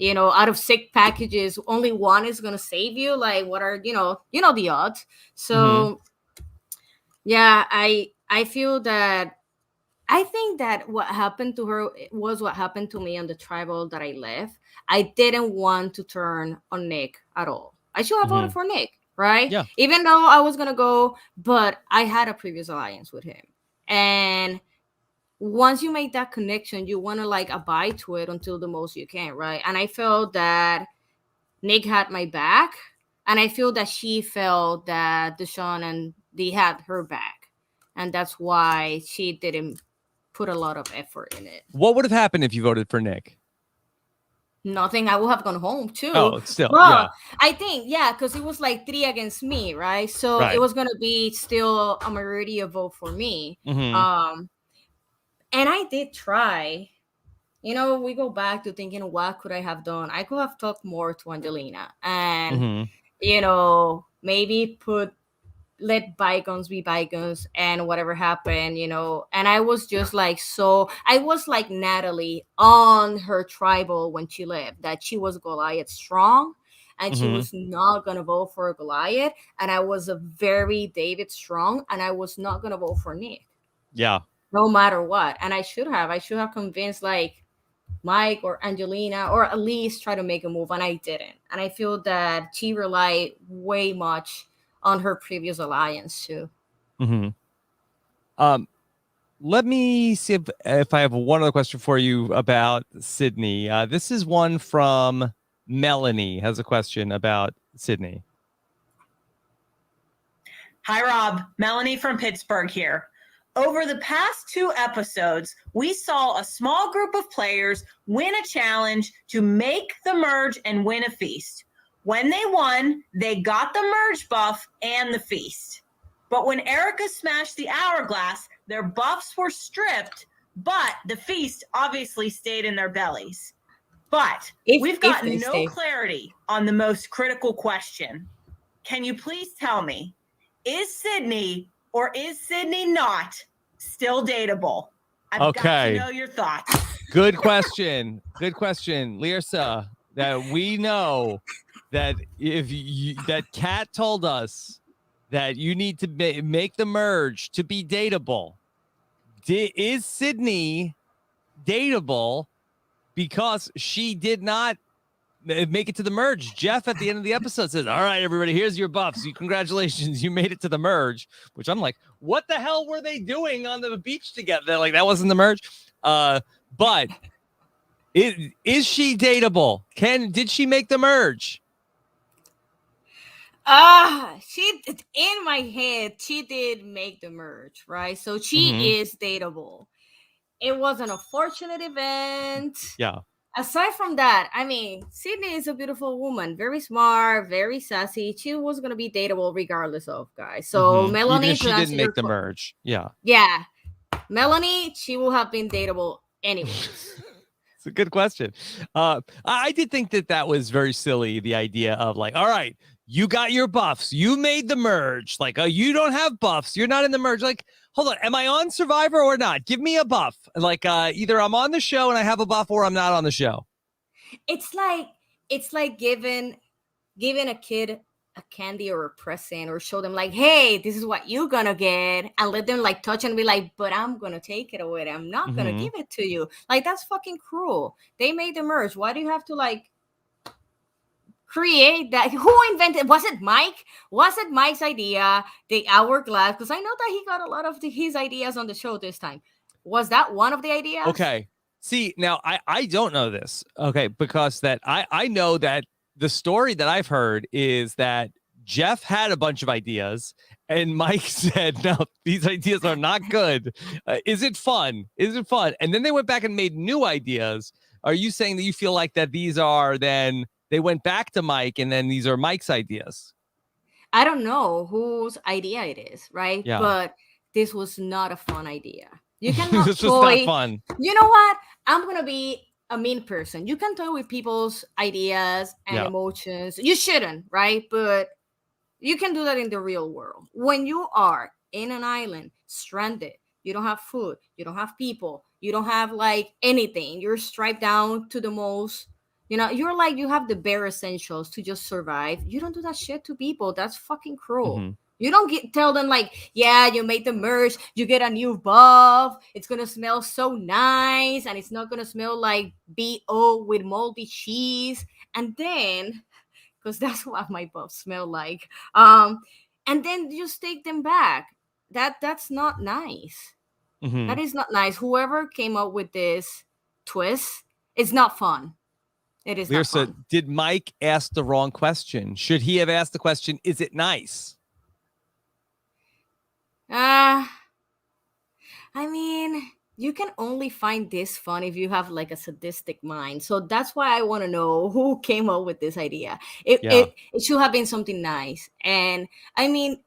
out of 6 packages, only one is gonna save you. Like, what are the odds? So I feel that I think that what happened to her was what happened to me on the tribal that I left. I didn't want to turn on Nick at all. I should have voted for Nick, right? Yeah. Even though I was going to go, but I had a previous alliance with him. And once you make that connection, you want to abide to it until the most you can, right? And I felt that Nick had my back. And I feel that she felt that Deshawn and they had her back. And that's why she didn't put a lot of effort in it. What would have happened if you voted for Nick? Nothing. I would have gone home too. Oh, still, but I think, because it was 3 against me, right? So it was going to be still a majority of vote for me. And I did try. We go back to thinking, what could I have done? I could have talked more to Angelina and, maybe let bygones be bygones and whatever happened, and I was just I was like Natalie on her tribal when she left, that she was Goliath strong and she was not going to vote for Goliath. And I was a very David strong and I was not going to vote for Nick. Yeah. No matter what. And I should have convinced Mike or Angelina, or at least try to make a move. And I didn't. And I feel that she relied way much on her previous alliance too. Mm-hmm. Let me see if I have one other question for you about Sydney. This is one from Melanie, has a question about Sydney. Hi, Rob. Melanie from Pittsburgh here. Over the past 2 episodes, we saw a small group of players win a challenge to make the merge and win a feast. When they won, they got the merge buff and the feast. But when Erica smashed the hourglass, their buffs were stripped, but the feast obviously stayed in their bellies. But we've got no clarity on the most critical question. Can you please tell me, is Sydney or is Sydney not still dateable? I've got to know your thoughts. Good question. Good question. Lyrsa, that we know that that Kat told us that you need to make the merge to be dateable. Is Sydney dateable because she did not make it to the merge? Jeff at the end of the episode says, all right, everybody, here's your buffs. Congratulations, you made it to the merge, which I'm like, what the hell were they doing on the beach together? Like, that wasn't the merge. But is she dateable? Did she make the merge? She, in my head, she did make the merge, right? So she is dateable. It was an unfortunate event. Yeah. Aside from that, I mean, Sydney is a beautiful woman, very smart, very sassy. She was gonna be dateable regardless of, guys. So Melanie, even if she didn't make the merge. Yeah. Yeah. Melanie, she will have been dateable anyways. It's a good question. I did think that was very silly. The idea of like, all right, you got your buffs, you made the merge. Like, you don't have buffs, you're not in the merge. Like, hold on, am I on Survivor or not? Give me a buff. Like, either I'm on the show and I have a buff, or I'm not on the show. It's like giving a kid a candy or a present, or show them like, hey, this is what you're gonna get, and let them like touch and be like, but I'm gonna take it away, I'm not gonna give it to you. Like, that's fucking cruel. They made the merge. Why do you have to like create that? Who invented? Was it Mike? Was it Mike's idea, the hourglass? Because I know that he got a lot of his ideas on the show this time. Was that one of the ideas? Okay, see, now I don't know this, okay, because that I know that the story that I've heard is that Jeff had a bunch of ideas and Mike said, no, these ideas are not good. Is it fun? Is it fun? And then they went back and made new ideas. Are you saying that you feel like that these are then they went back to Mike and then these are Mike's ideas? I don't know whose idea it is, right? Yeah. But this was not a fun idea. You cannot this was not fun. You know what? I'm going to be a mean person. You can toy with people's ideas and emotions. You shouldn't, right? But you can do that in the real world. When you are in an island, stranded, you don't have food, you don't have people, you don't have like anything. You're striped down to the most, you're like, you have the bare essentials to just survive. You don't do that shit to people. That's fucking cruel. You don't tell them like, yeah, you made the merge, you get a new buff, it's gonna smell so nice, and it's not gonna smell like BO with moldy cheese. And then, because that's what my buffs smell like, and then you just take them back. That's not nice. That is not nice. Whoever came up with this twist, it's not fun. It is not fun. Did Mike ask the wrong question? Should he have asked the question, is it nice? I mean, you can only find this fun if you have like a sadistic mind. So that's why I want to know who came up with this idea. It should have been something nice. And I mean,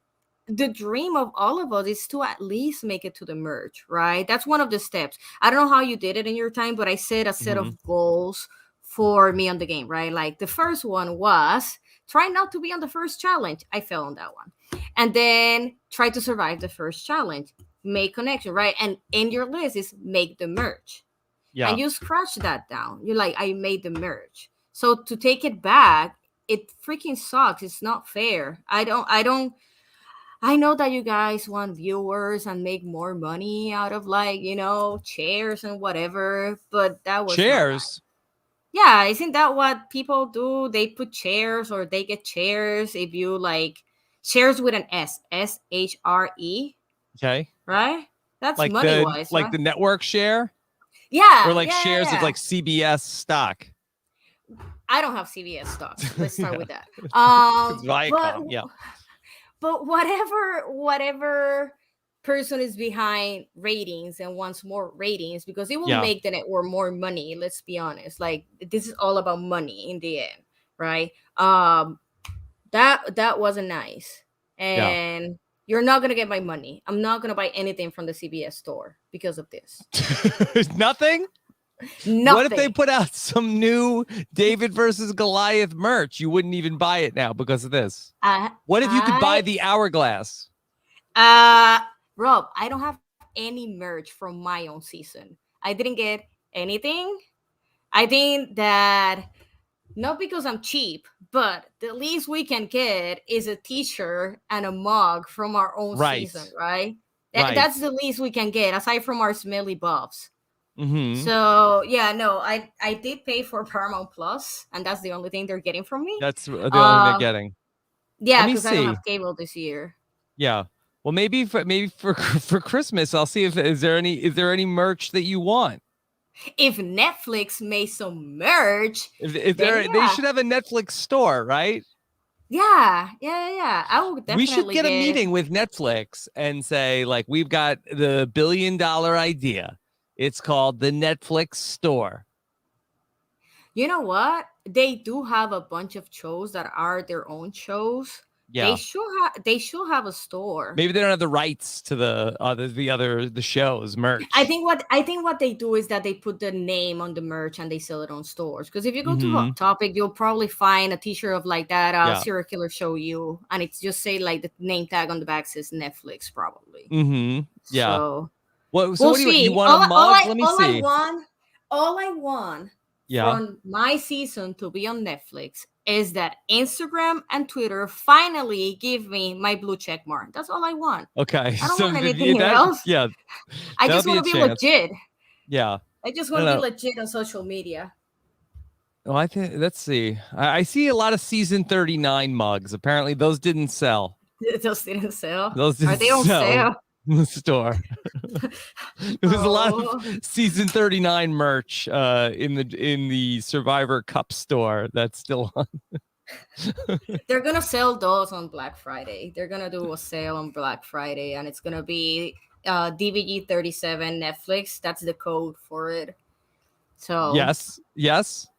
the dream of all of us is to at least make it to the merge, right? That's one of the steps. I don't know how you did it in your time, but I set a set of goals for me on the game, right? Like the first one was try not to be on the first challenge. I fell on that one. And then try to survive the first challenge, make connection, right? And in your list is make the merge. Yeah. And you scratch that down. You're like, I made the merge. So to take it back, it freaking sucks. It's not fair. I know that you guys want viewers and make more money out of like, chairs and whatever, but that was chairs. Yeah, isn't that what people do? They put chairs or they get chairs if you like chairs with an S, SHRE. Okay. right? That's Like money the wise, like right? the network share Yeah, or like yeah, shares of yeah. like CBS stock. I don't have CVS stock. Let's start Yeah. with that. It's But Viacom. Yeah. whatever person is behind ratings and wants more ratings because it will Yeah. make the network more money. Let's be honest. Like this is all about money in the end, right? That wasn't nice, Yeah. and you're not gonna get my money. I'm not gonna buy anything from the CBS store because of this. Nothing? Nothing. What if they put out some new David versus Goliath merch? You wouldn't even buy it now because of this. What if you could buy the hourglass? Rob, I don't have any merch from my own season. I didn't get anything. I think that not because I'm cheap, but the least we can get is a t-shirt and a mug from our own Right. season, right? Right. That's the least we can get aside from our smelly buffs. Mm-hmm. So yeah, no, I did pay for Paramount Plus, and that's the only thing they're getting from me. That's the only thing they're getting. Yeah, Let me because I don't see. have cable this year. Yeah. Well, maybe for Christmas, I'll see if is there any merch that you want. If Netflix made some merch, If then they yeah. should have a Netflix store, right? Yeah. I will definitely. We should get a meeting with Netflix and say, like, we've got the $1 billion idea. It's called the Netflix store. You know what? They do have a bunch of shows that are their own shows. Yeah. They should have a store. Maybe they don't have the rights to the shows merch. I think what they do is that they put the name on the merch and they sell it on stores. Because if you go to Hot Topic, you'll probably find a t-shirt of like that serial killer show you, and it's just say like the name tag on the back says Netflix probably. Mm-hmm. Yeah. So what we'll do see. you want a mug? Let me see. All I want from my season to be on Netflix is that Instagram and Twitter finally give me my blue check mark. That's all I want. Okay. I don't want anything else. Yeah. I just want to be legit. Yeah. I just want to be legit on social media. Oh, I think, let's see. I see a lot of season 39 mugs. Apparently those didn't sell. Those didn't sell. Those didn't Are they on sale? In the store. There's a lot of season 39 merch in the Survivor Cup store that's still on. They're gonna sell those on Black Friday. They're gonna do a sale on Black Friday, and it's gonna be DVG 37 Netflix. That's the code for it. So yes.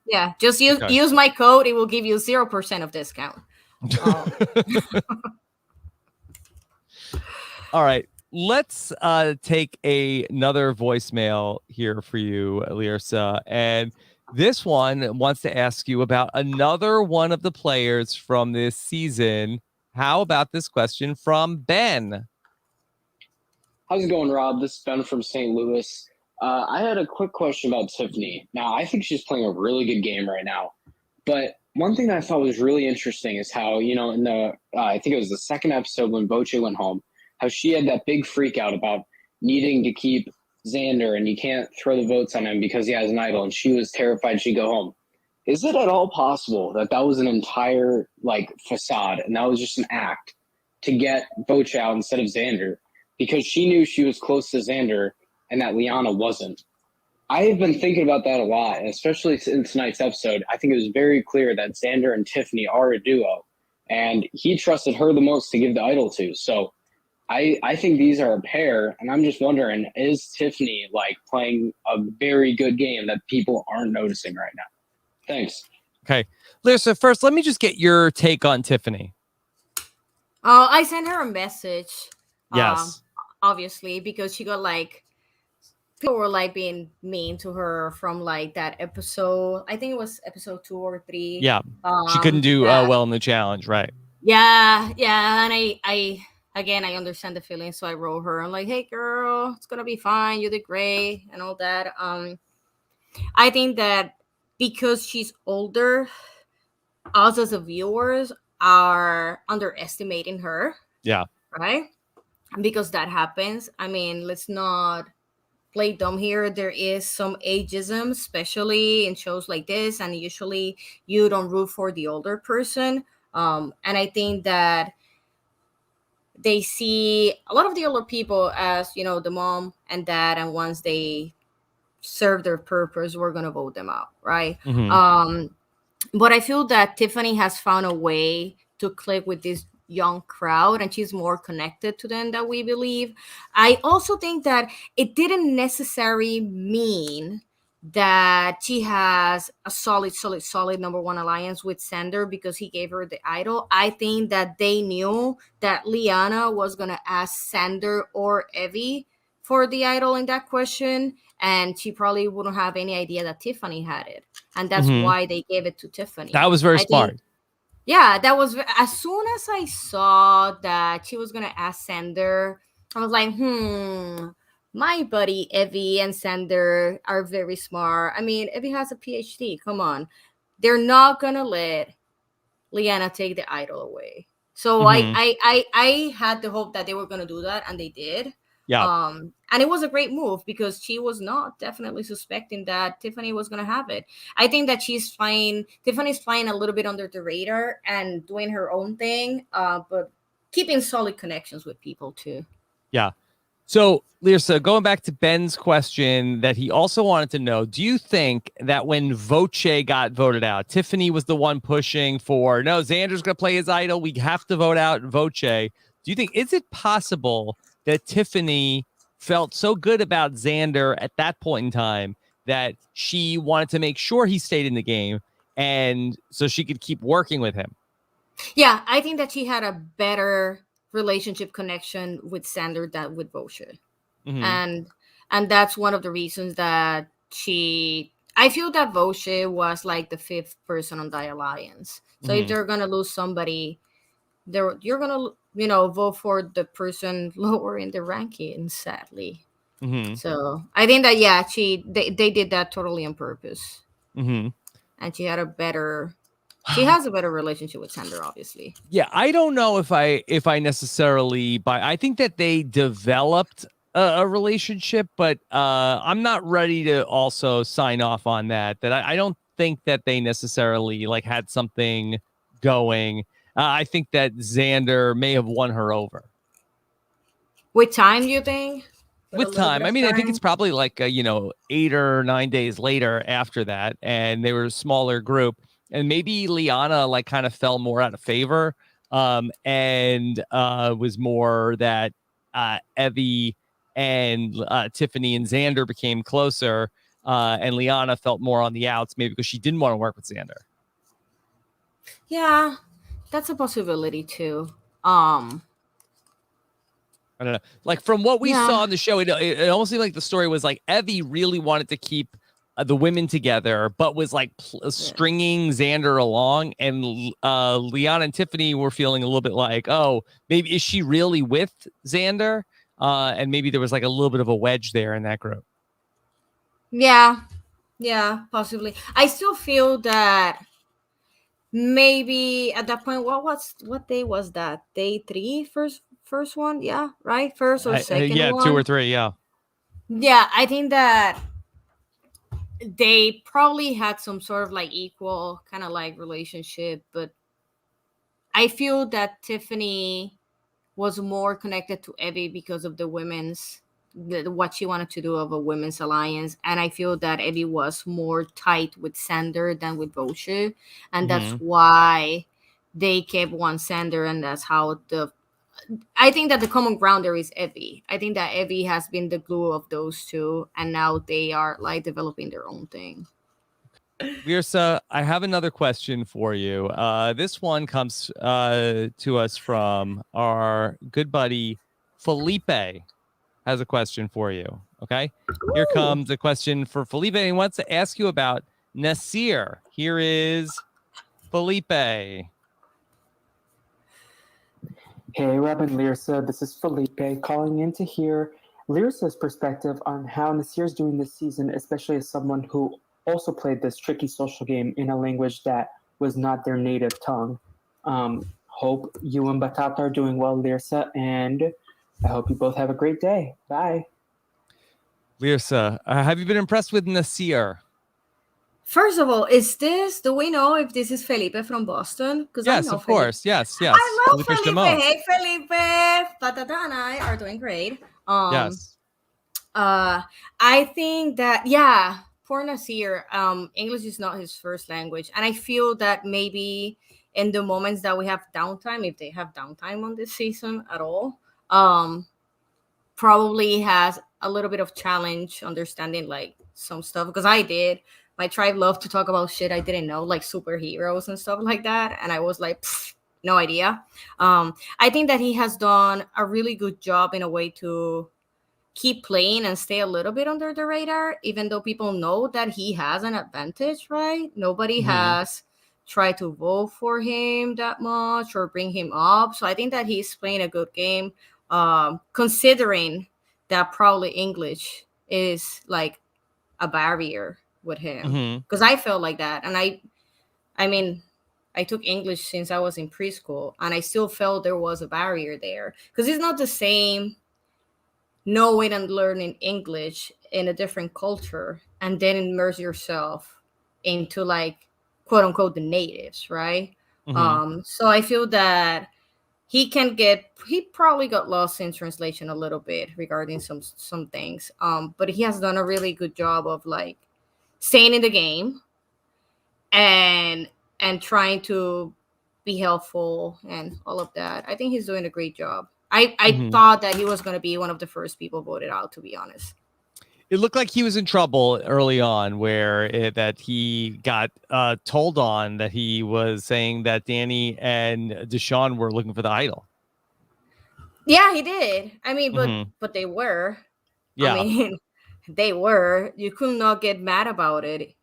Yeah, just use my code. It will give you 0% of discount. All right. Let's take another voicemail here for you, Lyrsa. And this one wants to ask you about another one of the players from this season. How about this question from Ben? How's it going, Rob? This is Ben from St. Louis. I had a quick question about Tiffany. Now, I think she's playing a really good game right now. But one thing I thought was really interesting is how, in the, I think it was the second episode when Boche went home, how she had that big freak out about needing to keep Xander and you can't throw the votes on him because he has an idol, and she was terrified she'd go home. Is it at all possible that was an entire facade and that was just an act to get Boche out instead of Xander because she knew she was close to Xander and that Liana wasn't? I have been thinking about that a lot, and especially in tonight's episode. I think it was very clear that Xander and Tiffany are a duo, and he trusted her the most to give the idol to. So I think these are a pair, and I'm just wondering, is Tiffany playing a very good game that people aren't noticing right now? Thanks. Okay. Lyrsa, first, let me just get your take on Tiffany. Oh, I sent her a message. Yes. Obviously, because she got people were being mean to her from that episode. I think it was episode 2 or 3. Yeah. She couldn't do well in the challenge, right? Yeah. And I understand the feeling, so I wrote her. I'm like, hey girl, it's gonna be fine. You did great and all that. I think that because she's older, us as the viewers are underestimating her. Yeah. Right? Because that happens. I mean, let's not play dumb here. There is some ageism, especially in shows like this, and usually you don't root for the older person. And I think that they see a lot of the older people as, you know, the mom and dad, and once they serve their purpose, we're gonna vote them out, right? But I feel that Tiffany has found a way to click with this young crowd, and she's more connected to them than we believe. I also think that it didn't necessarily mean that she has a solid number one alliance with Xander because he gave her the idol. I think that they knew that Liana was gonna ask Xander or Evie for the idol in that question, and she probably wouldn't have any idea that Tiffany had it, and that's why they gave it to Tiffany. That was very smart. Yeah, that was as soon as I saw that she was gonna ask Xander, I was like, my buddy Evie and Xander are very smart. I mean, Evie has a PhD. Come on, they're not gonna let Liana take the idol away. So I had the hope that they were gonna do that, and they did. Yeah. And it was a great move because she was not definitely suspecting that Tiffany was going to have it. I think that Tiffany's flying a little bit under the radar and doing her own thing, but keeping solid connections with people too. Yeah. So, Lyrsa, going back to Ben's question that he also wanted to know, do you think that when Voce got voted out, Tiffany was the one pushing for, no, Xander's going to play his idol, we have to vote out Voce? Do you think, is it possible that Tiffany felt so good about Xander at that point in time that she wanted to make sure he stayed in the game and so she could keep working with him? Yeah, I think that she had a better relationship connection with Xander than with Voce. And that's one of the reasons that I feel that Voce was like the fifth person on the alliance. So if they're going to lose somebody, you're going to, you know, vote for the person lower in the rankings, sadly. So I think that, yeah, they did that totally on purpose. And she has a better relationship with Xander, obviously. Yeah, I don't know if I necessarily buy. I think that they developed a relationship, but I'm not ready to also sign off on that. That I don't think that they necessarily like had something going. I think that Xander may have won her over. With time, you think? With time. I mean, I think it's probably like, 8 or 9 days later after that, and they were a smaller group. And maybe Liana like kind of fell more out of favor and was more that Evie and Tiffany and Xander became closer and Liana felt more on the outs, maybe because she didn't want to work with Xander. Yeah, that's a possibility too. I don't know. Like from what we saw in the show, it almost seemed like the story was like Evie really wanted to keep the women together, but was like stringing Xander along, and Liana and Tiffany were feeling a little bit like, oh, maybe is she really with Xander? And maybe there was like a little bit of a wedge there in that group. Yeah, possibly. I still feel that maybe at that point, what day was that? Day 3, first one, yeah, right, first or second one? 2 or 3, yeah. Yeah, I think that they probably had some sort of like equal kind of like relationship, but I feel that Tiffany was more connected to Evie because of the what she wanted to do of a women's alliance, and I feel that Evie was more tight with Xander than with Voce, and that's why they kept one Xander, and that's how I think that the common ground there is Evie. I think that Evie has been the glue of those two, and now they are like developing their own thing. Lyrsa, I have another question for you. This one comes to us from our good buddy Felipe. Has a question for you. Okay, here comes a question for Felipe. He wants to ask you about Nasir. Here is Felipe. Hey, Rob and Lyrsa, this is Felipe calling in to hear Lyrsa's perspective on how Nasir's doing this season, especially as someone who also played this tricky social game in a language that was not their native tongue. Hope you and Batata are doing well, Lyrsa, and I hope you both have a great day. Bye. Lyrsa, have you been impressed with Nasir? First of all, do we know if this is Felipe from Boston? Because I Yes, know of Felipe. course. Yes. I love Felipe Felipe. Shamon. Hey, Felipe. Patata and I are doing great. Yes. I think that, poor Nasir, English is not his first language. And I feel that maybe in the moments that we have downtime, if they have downtime on this season at all, probably has a little bit of challenge understanding like some stuff. Because I did. My tribe loved to talk about shit I didn't know, like superheroes and stuff like that. And I was like, no idea. I think that he has done a really good job in a way to keep playing and stay a little bit under the radar, even though people know that he has an advantage, right? Nobody has tried to vote for him that much or bring him up. So I think that he's playing a good game, considering that probably English is like a barrier with him. Because I felt like that. And I mean, I took English since I was in preschool, and I still felt there was a barrier there. Because it's not the same knowing and learning English in a different culture and then immerse yourself into like quote unquote the natives, right? So I feel that he probably got lost in translation a little bit regarding some things. But he has done a really good job of like staying in the game and trying to be helpful and all of that. I think he's doing a great job. I thought that he was going to be one of the first people voted out, to be honest. It looked like he was in trouble early on that he got told on that he was saying that Danny and Deshaun were looking for the idol. Yeah, he did. I mean, but they were. Yeah. I mean, they were. You could not get mad about it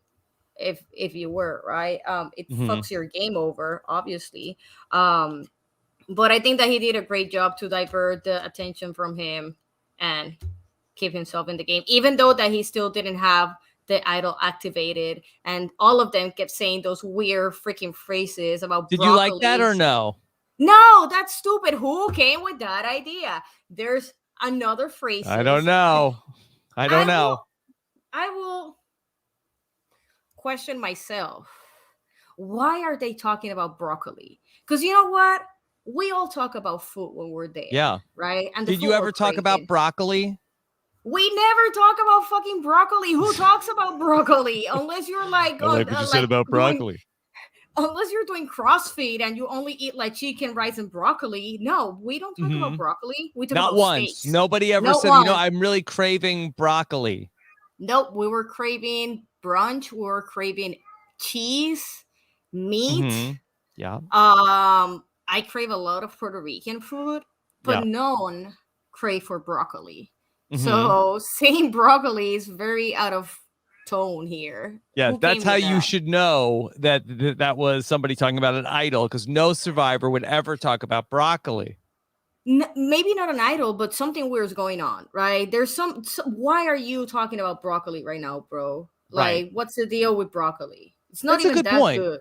if you were, right? It fucks your game over, obviously. But I think that he did a great job to divert the attention from him and keep himself in the game, even though that he still didn't have the idol activated. And all of them kept saying those weird freaking phrases about Did you like that or no? No, that's stupid. Who came with that idea? There's another phrase. I don't know. I will question myself. Why are they talking about broccoli? Because you know what? We all talk about food when we're there. Yeah. Right? And did you ever talk about broccoli? We never talk about fucking broccoli. Who talks about broccoli? Unless you're like... I like what you said about broccoli. Unless you're doing CrossFit and you only eat like chicken, rice, and broccoli. No, we don't talk about broccoli. We talk about once. steaks. Nobody ever said, I'm really craving broccoli. Nope. We were craving brunch. We were craving cheese, meat. Yeah. I crave a lot of Puerto Rican food, but no one crave for broccoli. So saying broccoli is very out of tone here. Yeah, that's how you should know that was somebody talking about an idol, because no survivor would ever talk about broccoli. Maybe not an idol, but something weird is going on, right? There's why are you talking about broccoli right now, bro? Like, what's the deal with broccoli? It's not even that good.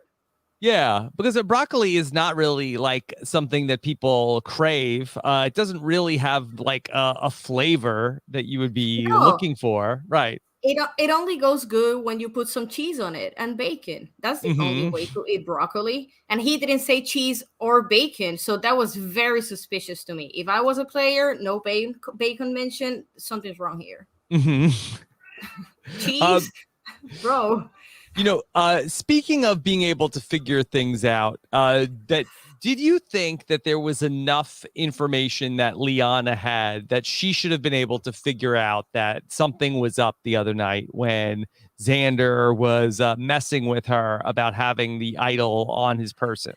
Yeah, because broccoli is not really like something that people crave. It doesn't really have like a flavor that you would be looking for, right? It only goes good when you put some cheese on it and bacon. That's the only way to eat broccoli. And he didn't say cheese or bacon, so that was very suspicious to me. If I was a player, no bacon mentioned, something's wrong here. Cheese, bro. You know, speaking of being able to figure things out, did you think that there was enough information that Liana had that she should have been able to figure out that something was up the other night when Xander was messing with her about having the idol on his person?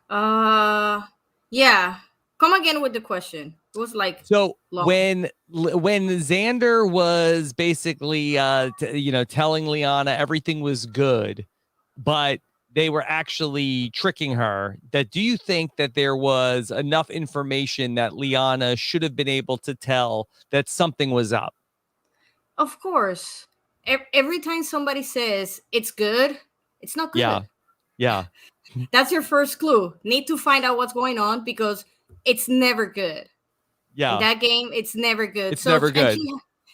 Yeah. Come again with the question. It was like long. when Xander was basically telling Liana everything was good, but they were actually tricking her. Do you think that there was enough information that Liana should have been able to tell that something was up? Of course. Every time somebody says it's good, it's not good. Yeah. That's your first clue. Need to find out what's going on because it's never good. Yeah. In that game, it's never good. It's never good.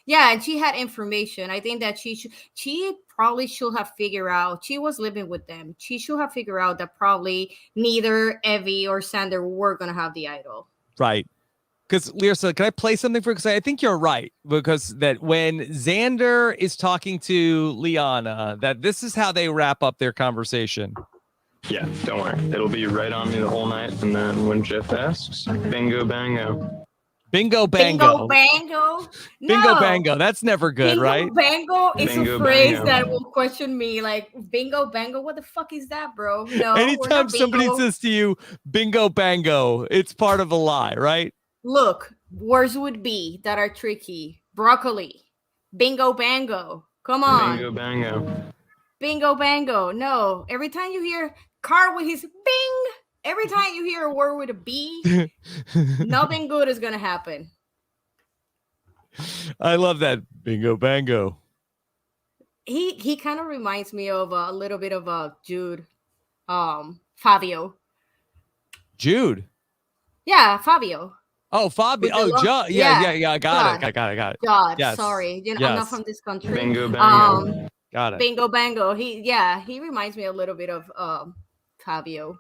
Yeah, and she had information. I think that she probably should have figured out. She was living with them. She should have figured out that probably neither Evie or Sander were gonna have the idol. Right. Because Lyrsa, can I play something for? Because I think you're right. Because that when Xander is talking to Liana, that this is how they wrap up their conversation. Yeah, don't worry. It'll be right on me the whole night. And then when Jeff asks, bingo bango. Bingo bango. Bingo bango. Bingo No. bango. That's never good, Bingo right? bango is Bingo a phrase bango. that will question me. Like bingo bango, what the fuck is that, bro? No. we're Anytime not somebody bingo. says to you, bingo bango, it's part of a lie, right? Look, words would be that are tricky. Broccoli. Bingo bango. Come on. Bingo bango. Bingo bango. No. Every time you hear Carl with his bing, every time you hear a word with a B, nothing good is gonna happen. I love that bingo bango. He kind of reminds me of a little bit of Jude, Fabio. Jude. Yeah, Fabio. Oh, Fabio. With the Oh, long- Joe. yeah, Yeah. I got it. God, Yes. sorry. I'm Yes. not from this country. Bingo bango. Got it. Bingo bango. He reminds me a little bit of Fabio.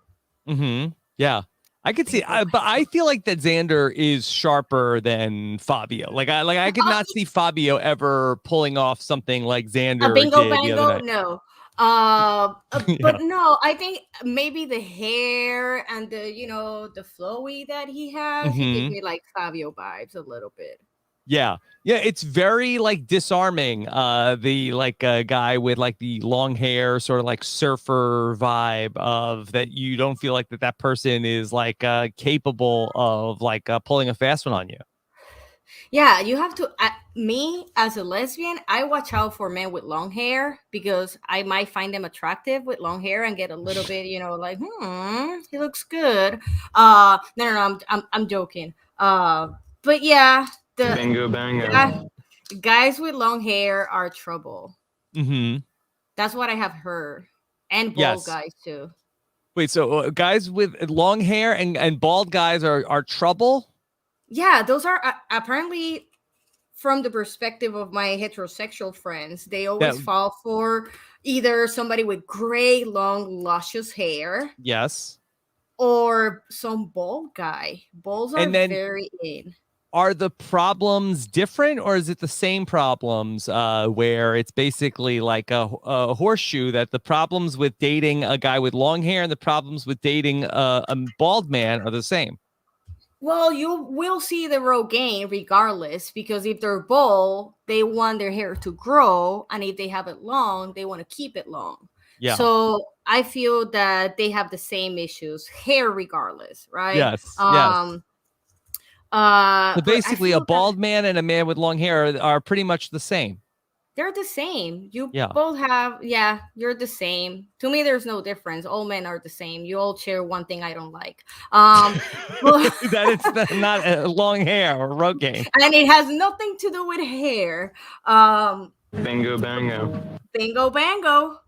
Mm-hmm. Yeah. I could see, but I feel like that Xander is sharper than Fabio. I could not see Fabio ever pulling off something like Xander A bingo did the other bango? night. No. Yeah. But no, I think maybe the hair and the flowy that he has, he gives Mhm. me like Fabio vibes a little bit. Yeah. It's very like disarming. The guy with like the long hair, sort of like surfer vibe of that. You don't feel like that person is like capable of like pulling a fast one on you. Yeah, you have to. Me as a lesbian, I watch out for men with long hair because I might find them attractive with long hair and get a little bit, like, he looks good. No, I'm joking. But yeah, the Bingo bango. guys with long hair are trouble. Mm-hmm. That's what I have heard, and bald Yes. guys too. Wait, so guys with long hair and bald guys are trouble? Yeah, those are apparently from the perspective of my heterosexual friends. They always fall for either somebody with gray, long, luscious hair. Yes. Or some bald guy. Balls are very in. Are the problems different, or is it the same problems where it's basically like a horseshoe, that the problems with dating a guy with long hair and the problems with dating a bald man are the same? Well, you will see the Rogaine regardless, because if they're bald, they want their hair to grow, and if they have it long, they want to keep it long. Yeah. So I feel that they have the same issues, hair regardless, right? Yes. So basically, a bald man and a man with long hair are pretty much the same. They're the same. You Yeah. both have, you're the same. To me, there's no difference. All men are the same. You all share one thing I don't like. That it's not long hair or Rogaine. And it has nothing to do with hair. Bingo bango. Bingo bango.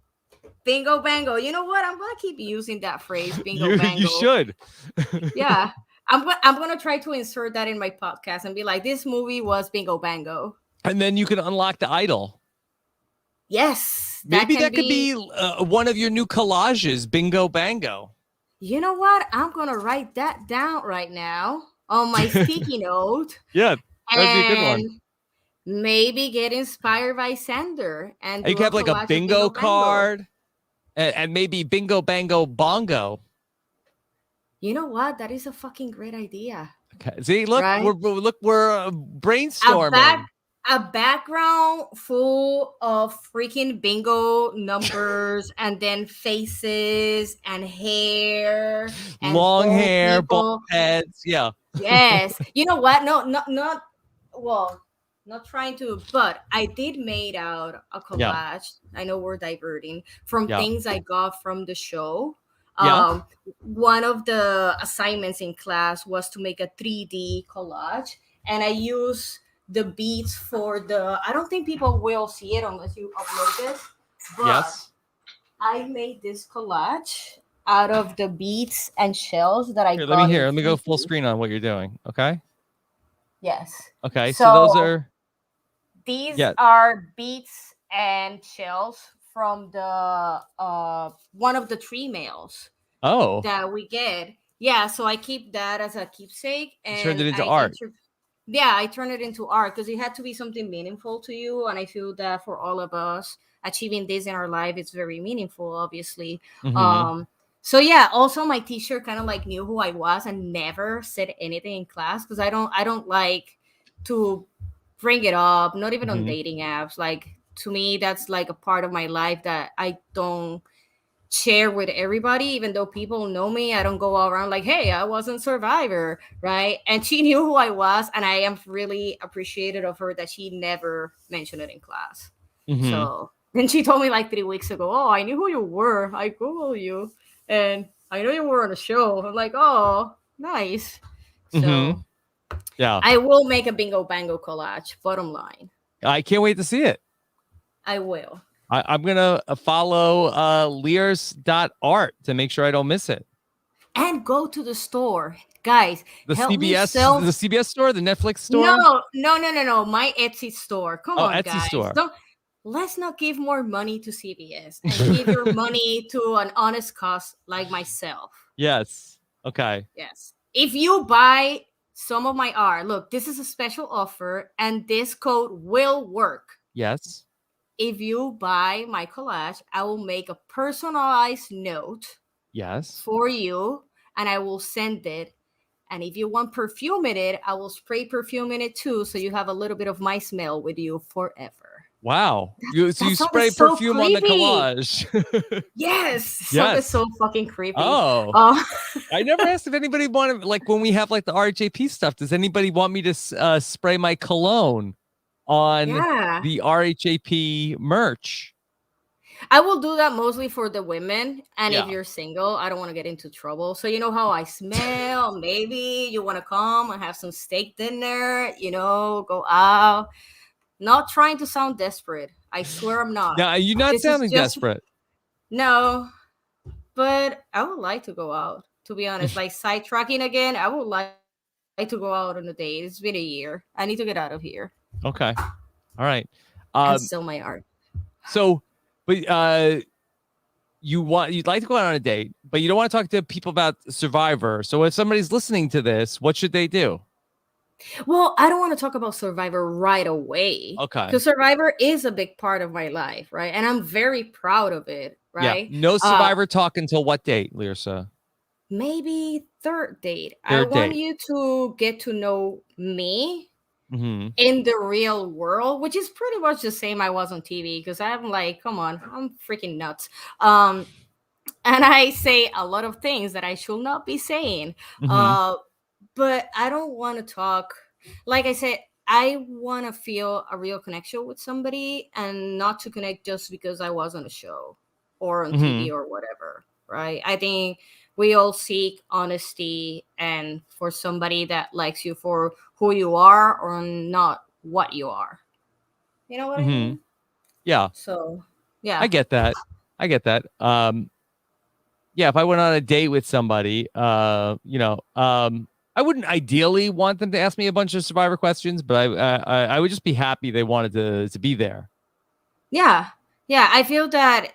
Bingo bango. You know what? I'm gonna keep using that phrase. Bingo bango. You should. Yeah. I'm gonna try to insert that in my podcast and be like, this movie was bingo bango. And then you can unlock the idol. Yes. Maybe that could be one of your new collages, bingo bango. You know what? I'm going to write that down right now on my sticky note. Yeah, that'd be a good one. Maybe get inspired by Sander. And you can have like a bingo card and maybe bingo bango bongo. You know what? That is a fucking great idea. Okay. See, look, right? we're brainstorming. A background full of freaking bingo numbers and then faces and hair and long hair, people. bald heads. Yeah. Yes. You know what? No, not trying to, but I did made out a collage. Yeah. I know we're diverting from things I got from the show. Yeah. One of the assignments in class was to make a 3D collage, and I use the beats for I don't think people will see it unless you upload this. But yes. I made this collage out of the beats and shells that I got. Let me go full screen on what you're doing. Okay. Yes. Okay. So those are. These Yeah. are beets and shells from the one of the tree males Oh, that we get. Yeah, so I keep that as a keepsake, you turned and it into art. Yeah, I turn it into art because it had to be something meaningful to you, and I feel that for all of us, achieving this in our life is very meaningful, obviously. Mhm. So yeah, also my teacher kind of like knew who I was and never said anything in class because I don't like to bring it up, not even on Mhm. dating apps. Like to me, that's like a part of my life that I don't share with everybody. Even though people know me, I don't go around like, hey, I wasn't Survivor, right? And she knew who I was, and I am really appreciative of her that she never mentioned it in class. Mhm. So then she told me like 3 weeks ago, oh, I knew who you were, I googled you, and I know you were on a show. I'm like, oh, nice. So Mhm. Yeah. I will make a bingo bango collage, bottom line. I can't wait to see it. I will. I'm gonna follow Lyrs.art to make sure I don't miss it. And go to the store, guys. The Help me CBS, sell. the CBS store, the Netflix store. No. My Etsy store. Come Oh, on, Etsy guys. store. Let's not give more money to CBS and give your money to an honest cause like myself. Yes. Okay. Yes. If you buy some of my art, look, this is a special offer, and this code will work. Yes. If you buy my collage, I will make a personalized note Yes. for you, and I will send it. And if you want perfume in it, I will spray perfume in it too, so you have a little bit of my smell with you forever. Wow. You That spray sounded so perfume on the creepy. collage. Yes, something so fucking creepy. Oh. I never asked if anybody wanted, like when we have like the RHAP stuff, does anybody want me to spray my cologne on Yeah. the RHAP merch? I will do that mostly for the women. And if Yeah. you're single, I don't want to get into trouble. So you know how I smell. Maybe you want to come and have some steak dinner, go out. Not trying to sound desperate. I swear I'm not. Now, you're not This is sounding just desperate. No, but I would like to go out, to be honest. Like sidetracking again, I would like to go out on a date. It's been a year. I need to get out of here Okay. All right. and sell my art. So, but you'd like to go out on a date, but you don't want to talk to people about Survivor. So if somebody's listening to this, what should they do? Well, I don't want to talk about Survivor right away. Okay. Because Survivor is a big part of my life, right? And I'm very proud of it, right? Yeah. No Survivor talk until what date, Lyrsa? Maybe third date. Third I want date. you to get to know me Mm-hmm. in the real world, which is pretty much the same I was on TV, because I'm like, come on, I'm freaking nuts. And I say a lot of things that I should not be saying. Mm-hmm. But I don't want to talk. Like I said, I want to feel a real connection with somebody and not to connect just because I was on a show or on TV or whatever, right? I think we all seek honesty and for somebody that likes you for who you are or not what you are. You know what I mean? Yeah. So, yeah. I get that. Yeah, if I went on a date with somebody, I wouldn't ideally want them to ask me a bunch of Survivor questions, but I would just be happy they wanted to be there. Yeah. I feel that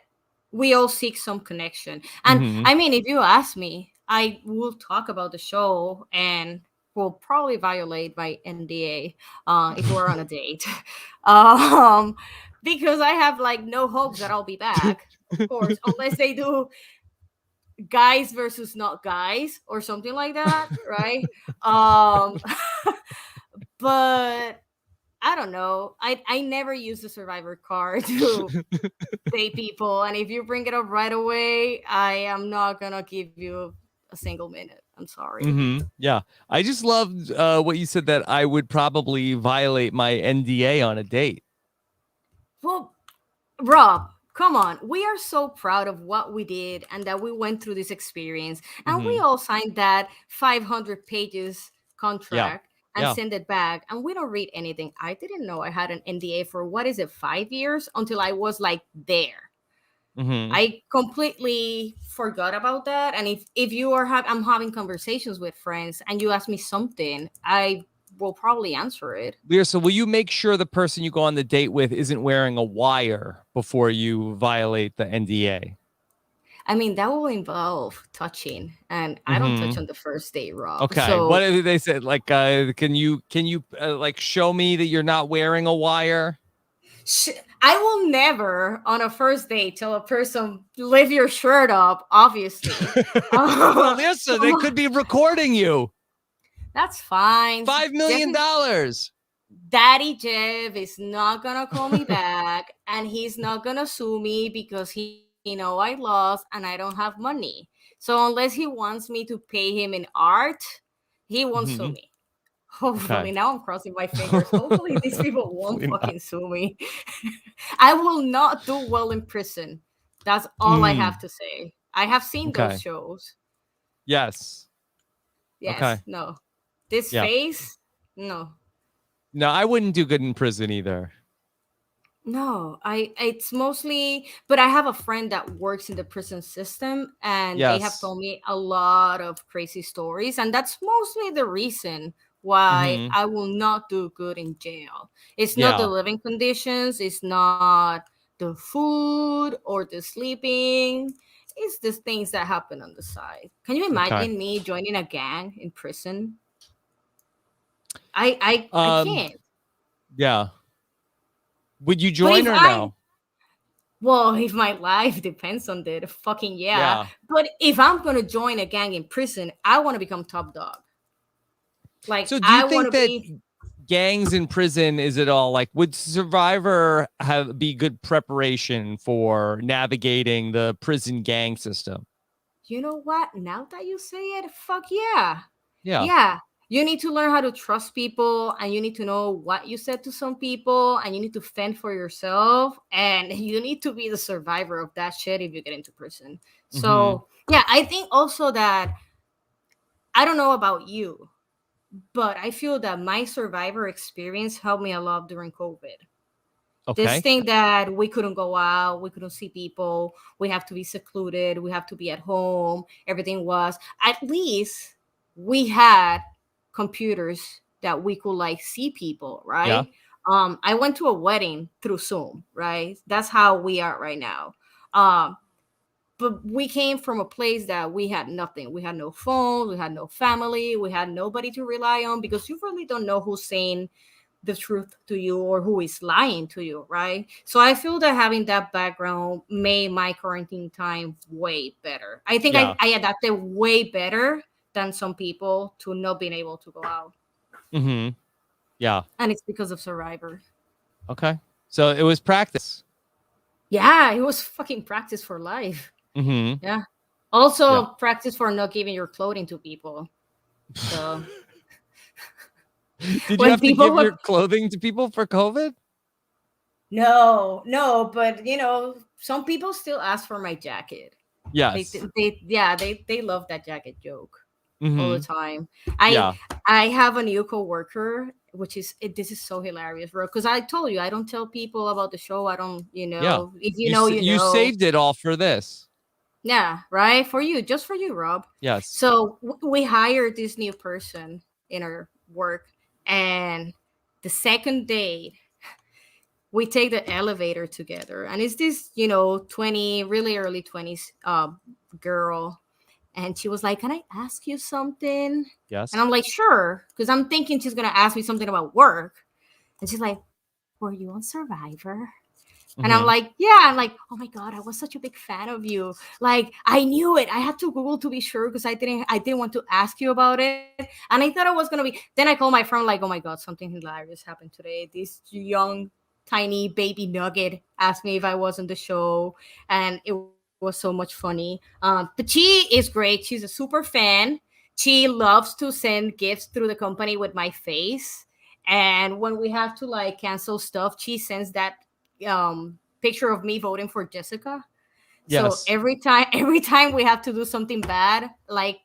we all seek some connection. And I mean, if you ask me, I will talk about the show and will probably violate my NDA if we're on a date. Because I have like no hopes that I'll be back, of course, unless they do guys versus not guys or something like that, right? But I don't know. I never use the Survivor card to date people, and if you bring it up right away, I am not gonna give you a single minute. I'm sorry. Yeah, I just loved what you said, that I would probably violate my NDA on a date. Well, Rob, come on. We are so proud of what we did and that we went through this experience, and we all signed that 500 pages contract. And send it back, and we don't read anything. I didn't know I had an NDA for 5 years until I was like there. I completely forgot about that. And if you are I'm having conversations with friends and you ask me something, I will probably answer it. Lyrsa, will you make sure the person you go on the date with isn't wearing a wire before you violate the NDA? I mean, that will involve touching, and I don't touch on the first date, Rob. Okay. So What did they say? Like, can you like show me that you're not wearing a wire? I will never on a first date tell a person leave your shirt up, obviously. Well, Lyrsa, they could be recording you. That's fine. $5 million. Daddy Jeff is not gonna call me back, and he's not gonna sue me because he I lost and I don't have money. So unless he wants me to pay him in art, he won't sue me. Hopefully. Okay. Now I'm crossing my fingers. Hopefully these people won't fucking sue me. I will not do well in prison. That's all I have to say. I have seen those shows. Yes. Yes. Okay. No. This face, no. No, I wouldn't do good in prison either. No, it's mostly, but I have a friend that works in the prison system, and they have told me a lot of crazy stories, and that's mostly the reason why I will not do good in jail. It's not the living conditions, it's not the food or the sleeping, it's the things that happen on the side. Can you imagine me joining a gang in prison? I can't. Yeah. Would you join or no? Well, if my life depends on it, fucking yeah. But if I'm gonna join a gang in prison, I want to become top dog. Like, so do you think that gangs in prison, is it all like, would Survivor be good preparation for navigating the prison gang system? You know what? Now that you say it, fuck yeah. Yeah. You need to learn how to trust people, and you need to know what you said to some people, and you need to fend for yourself, and you need to be the survivor of that shit if you get into prison. So yeah, I think also that, I don't know about you, but I feel that my Survivor experience helped me a lot during COVID. This thing that we couldn't go out, we couldn't see people, we have to be secluded, we have to be at home, everything was, at least we had computers that we could like see people, right? I went to a wedding through Zoom, right? That's how we are right now. But we came from a place that we had nothing. We had no phone, we had no family, we had nobody to rely on, because you really don't know who's saying the truth to you or who is lying to you, right? So I feel that having that background made my quarantine time way better. I think I adapted way better than some people to not being able to go out. Yeah. And it's because of Survivor. Okay. So it was practice. Yeah, it was fucking practice for life. Yeah. Also practice for not giving your clothing to people. So did you have to give your clothing to people for COVID? No, but some people still ask for my jacket. Yes. They love that jacket joke. All the time. I have a new coworker, which is this is so hilarious, bro. Because I told you I don't tell people about the show. I don't, if you saved it all for this. Yeah, right. For you, just for you, Rob. Yes. So we hired this new person in our work, and the second date, we take the elevator together, and it's this 20, really early 20s girl. And she was like, "Can I ask you something?" Yes. And I'm like, "Sure," because I'm thinking she's gonna ask me something about work. And she's like, "Were you on Survivor?" And I'm like, "Yeah." I'm like, "Oh my god, I was such a big fan of you. Like, I knew it. I had to Google to be sure because I didn't want to ask you about it. And I thought it was gonna be." Then I called my friend, like, "Oh my god, something hilarious happened today. This young, tiny baby nugget asked me if I was on the show, and it was so much funny." But she is great. She's a super fan. She loves to send gifts through the company with my face, and when we have to like cancel stuff, she sends that picture of me voting for Jessica. Yes. So every time we have to do something bad, like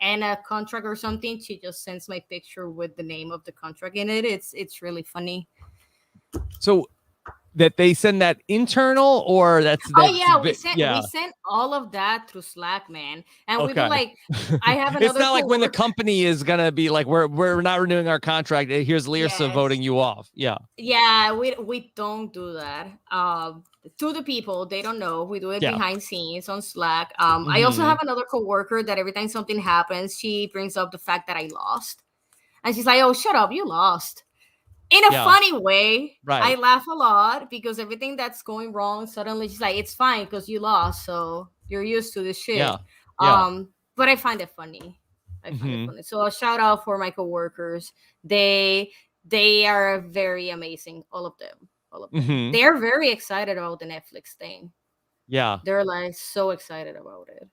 end a contract or something, she just sends my picture with the name of the contract in it. It's really funny. So that they send that internal, or that's Oh yeah, we yeah. sent all of that through Slack, man. And we do Okay. like, I have It's another not like when the coworker- company is gonna be like, we're not renewing our contract. Here's Lyrsa Yes. voting you off. Yeah. Yeah, we don't do that. To the people, they don't know. We do it Yeah. behind scenes on Slack. I also have another coworker that every time something happens, she brings up the fact that I lost, and she's like, "Oh, shut up, you lost." In a Yeah. funny way. Right. I laugh a lot because everything that's going wrong, suddenly she's like, "It's fine because you lost, so you're used to this shit." Yeah. Yeah. But I find it funny. I find it funny. So a shout out for my coworkers. They are very amazing. All of them. They're very excited about the Netflix thing. Yeah. They're like so excited about it.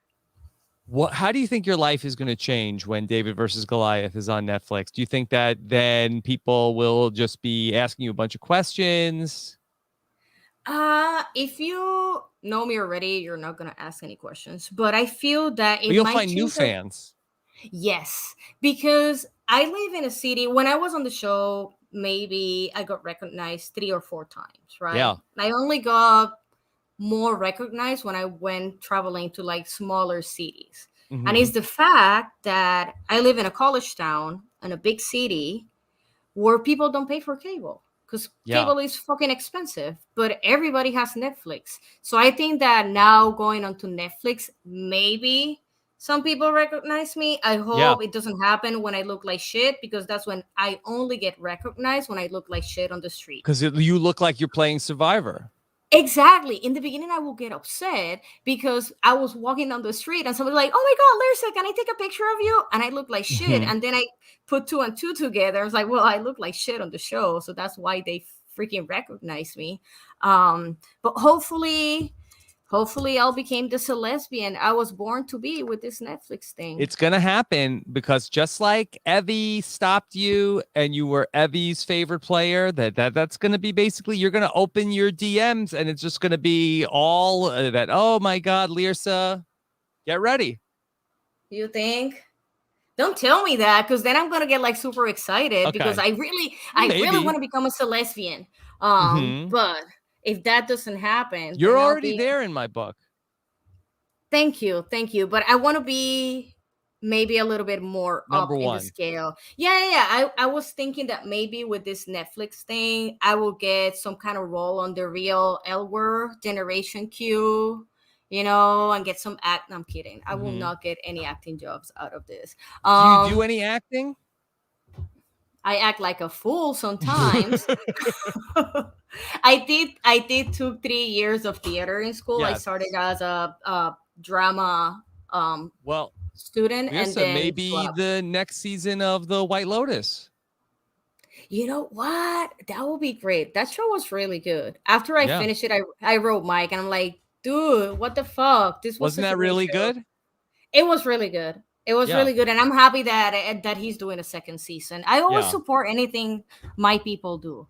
How do you think your life is going to change when David versus Goliath is on Netflix? Do you think that then people will just be asking you a bunch of questions? If you know me already, you're not gonna ask any questions. But I feel that You'll find new fans. Yes, because I live in a city. When I was on the show, maybe I got recognized 3 or 4 times, right? Yeah. I only got more recognized when I went traveling to like smaller cities. And it's the fact that I live in a college town in a big city where people don't pay for cable because cable is fucking expensive, but everybody has Netflix. So I think that now going onto Netflix, maybe some people recognize me. I hope it doesn't happen when I look like shit, because that's when I only get recognized, when I look like shit on the street. Because you look like you're playing Survivor. Exactly. In the beginning, I will get upset because I was walking down the street and somebody's like, "Oh my God, Lyrsa, can I take a picture of you?" And I look like shit. And then I put 2 and 2 together. I was like, well, I look like shit on the show, so that's why they freaking recognize me. But hopefully I'll become the lesbian I was born to be with this Netflix thing. It's going to happen because just like Evie stopped you and you were Evie's favorite player, that's going to be basically, you're going to open your DMs and it's just going to be all that. Oh my God, Lyrsa, get ready. You think? Don't tell me that, because then I'm going to get like super excited because I really want to become a lesbian. But if that doesn't happen, you're already there in my book. Thank you. But I want to be maybe a little bit more Number up one. in the scale. Yeah. I was thinking that maybe with this Netflix thing, I will get some kind of role on the real Elwer Generation Q, and get some act. No, I'm kidding. I will not get any acting jobs out of this. Do you do any acting? I act like a fool sometimes. I did 2-3 years of theater in school. Yes. I started as a drama student, and then maybe the next season of The White Lotus. You know what? That would be great. That show was really good. After I finished it, I wrote Mike, and I'm like, dude, what the fuck? This wasn't that really good? It was really good. It was really good, and I'm happy that he's doing a second season. I always support anything my people do,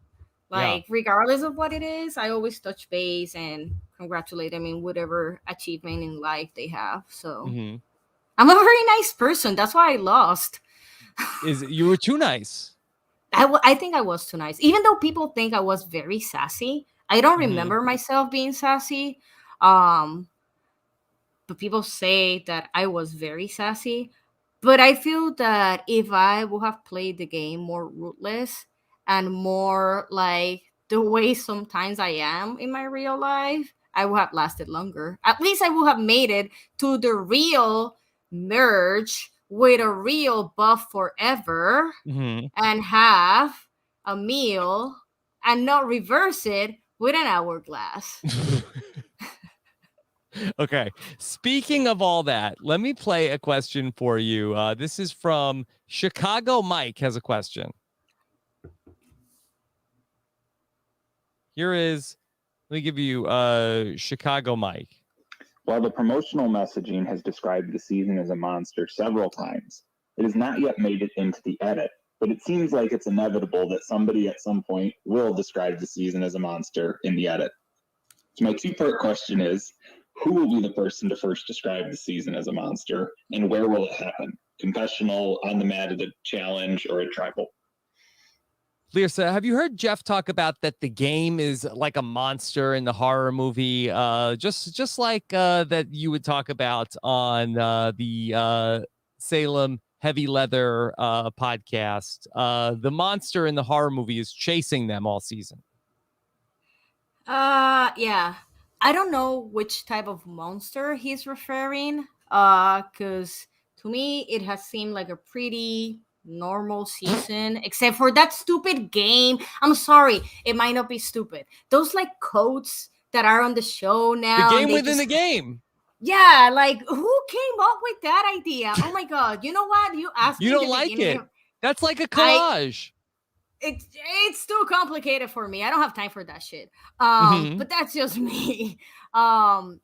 regardless of what it is. I always touch base and congratulate them in whatever achievement in life they have. So I'm a very nice person. That's why I lost. You were too nice. I think I was too nice, even though people think I was very sassy. I don't remember myself being sassy. But people say that I was very sassy. But I feel that if I would have played the game more ruthless and more like the way sometimes I am in my real life, I would have lasted longer. At least I would have made it to the real merge with a real buff forever and have a meal and not reverse it with an hourglass. Okay. Speaking of all that, let me play a question for you. This is from Chicago Mike has a question. Let me give you Chicago Mike. While the promotional messaging has described the season as a monster several times, it has not yet made it into the edit, but it seems like it's inevitable that somebody at some point will describe the season as a monster in the edit. So my 2-part question is, who will be the person to first describe the season as a monster, and where will it happen? Confessional, on the mat at a challenge, or a tribal? Lyrsa, have you heard Jeff talk about that the game is like a monster in the horror movie? Just like that you would talk about on the Salem Heavy Leather podcast. The monster in the horror movie is chasing them all season. Yeah. I don't know which type of monster he's referring. Because to me it has seemed like a pretty normal season, except for that stupid game. I'm sorry, it might not be stupid. Those like codes that are on the show now. The game within the game. Yeah, like who came up with that idea? Oh my god! You know what? You asked me. You don't like it. That's like a collage. It's too complicated for me. I don't have time for that shit. But that's just me. Okay.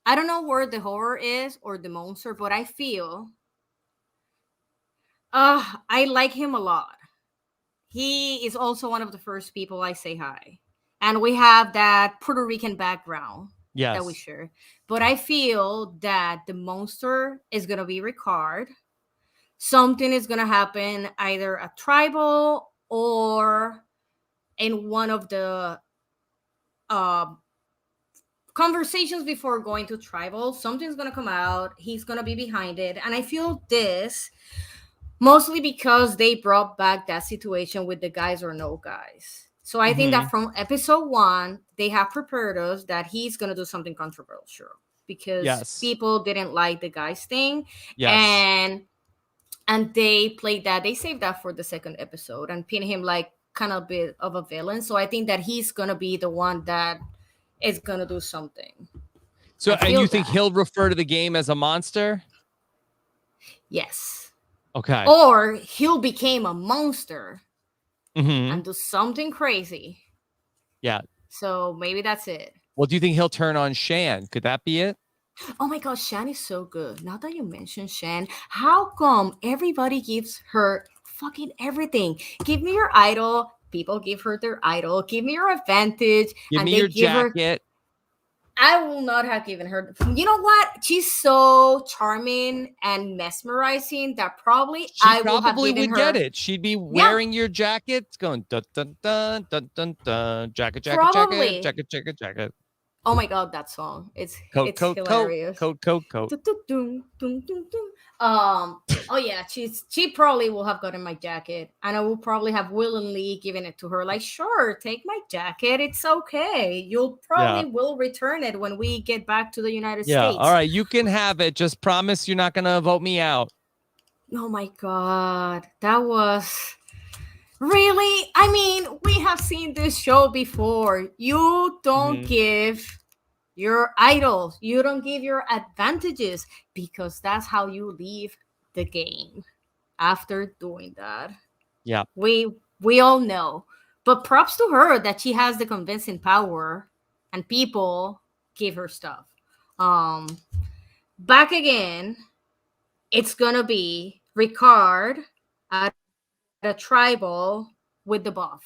I don't know where the horror is or the monster, but I feel I like him a lot. He is also one of the first people I say hi. And we have that Puerto Rican background that we share. But I feel that the monster is going to be Ricard. Something is going to happen either at Tribal or in one of the conversations before going to Tribal. Something's going to come out. He's going to be behind it. And I feel this mostly because they brought back that situation with the guys or no guys. So I think that from episode 1, they have prepared us that he's going to do something controversial because people didn't like the guys thing. And they played that. They saved that for the second episode and pinned him like kind of a bit of a villain. So I think that he's going to be the one that is going to do something. So, and you think he'll refer to the game as a monster? Yes. Okay. Or he'll become a monster and do something crazy. Yeah. So maybe that's it. Well, do you think he'll turn on Shan? Could that be it? Oh my God, Shan is so good. Now that you mentioned Shan, how come everybody gives her fucking everything? Give me your idol. People give her their idol. Give me your advantage. Give me your jacket. I will not have given her. You know what? She's so charming and mesmerizing that probably I will have given her. Get it. She'd be wearing your jacket, going dun dun dun dun dun dun. Jacket, jacket, Probably. jacket, jacket, jacket, jacket. Oh my God, that song! It's hilarious. Coat. Oh yeah, she probably will have gotten my jacket, and I will probably have willingly given it to her. Like, sure, take my jacket. It's okay. You'll probably will return it when we get back to the United States. Yeah, all right, you can have it. Just promise you're not gonna vote me out. Oh my God, that was. Really? I mean, we have seen this show before. You don't give your idols, you don't give your advantages because that's how you leave the game after doing that. Yeah. We all know. But props to her that she has the convincing power and people give her stuff. Back again, it's gonna be Ricard at a Tribal with the buff.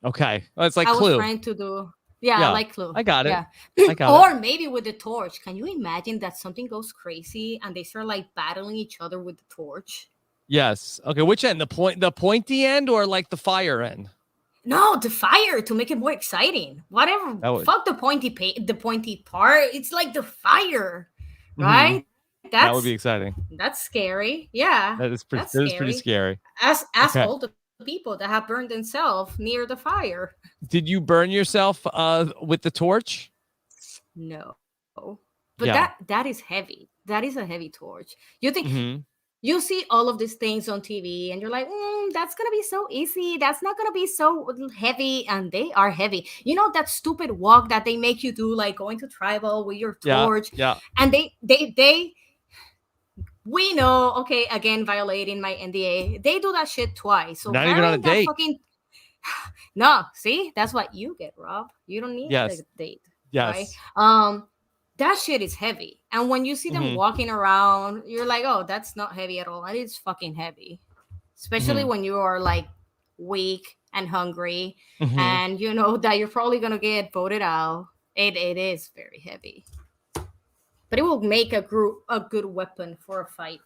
Okay. Well, it's like I Clue. was trying to do like Clue. I got it. Yeah. I got it. Or maybe with the torch. Can you imagine that something goes crazy and they start like battling each other with the torch? Yes. Okay. Which end? The pointy end or like the fire end? No, the fire to make it more exciting. Whatever. Fuck the pointy part. It's like the fire, right? That would be exciting. That's scary. Yeah. That is pretty scary. Ask all the people that have burned themselves near the fire. Did you burn yourself with the torch? No. But that is heavy. That is a heavy torch. You think you see all of these things on TV and you're like, that's going to be so easy. That's not going to be so heavy. And they are heavy. You know, that stupid walk that they make you do, like going to Tribal with your torch. Yeah. And we know, okay, again, violating my NDA. They do that shit twice. So not even on a date. No, see? That's what you get, Rob. You don't need a date. Yes. Right? That shit is heavy. And when you see them walking around, you're like, oh, that's not heavy at all. And it's fucking heavy. Especially when you are like weak and hungry and you know that you're probably going to get voted out. It is very heavy. But it will make a good weapon for a fight.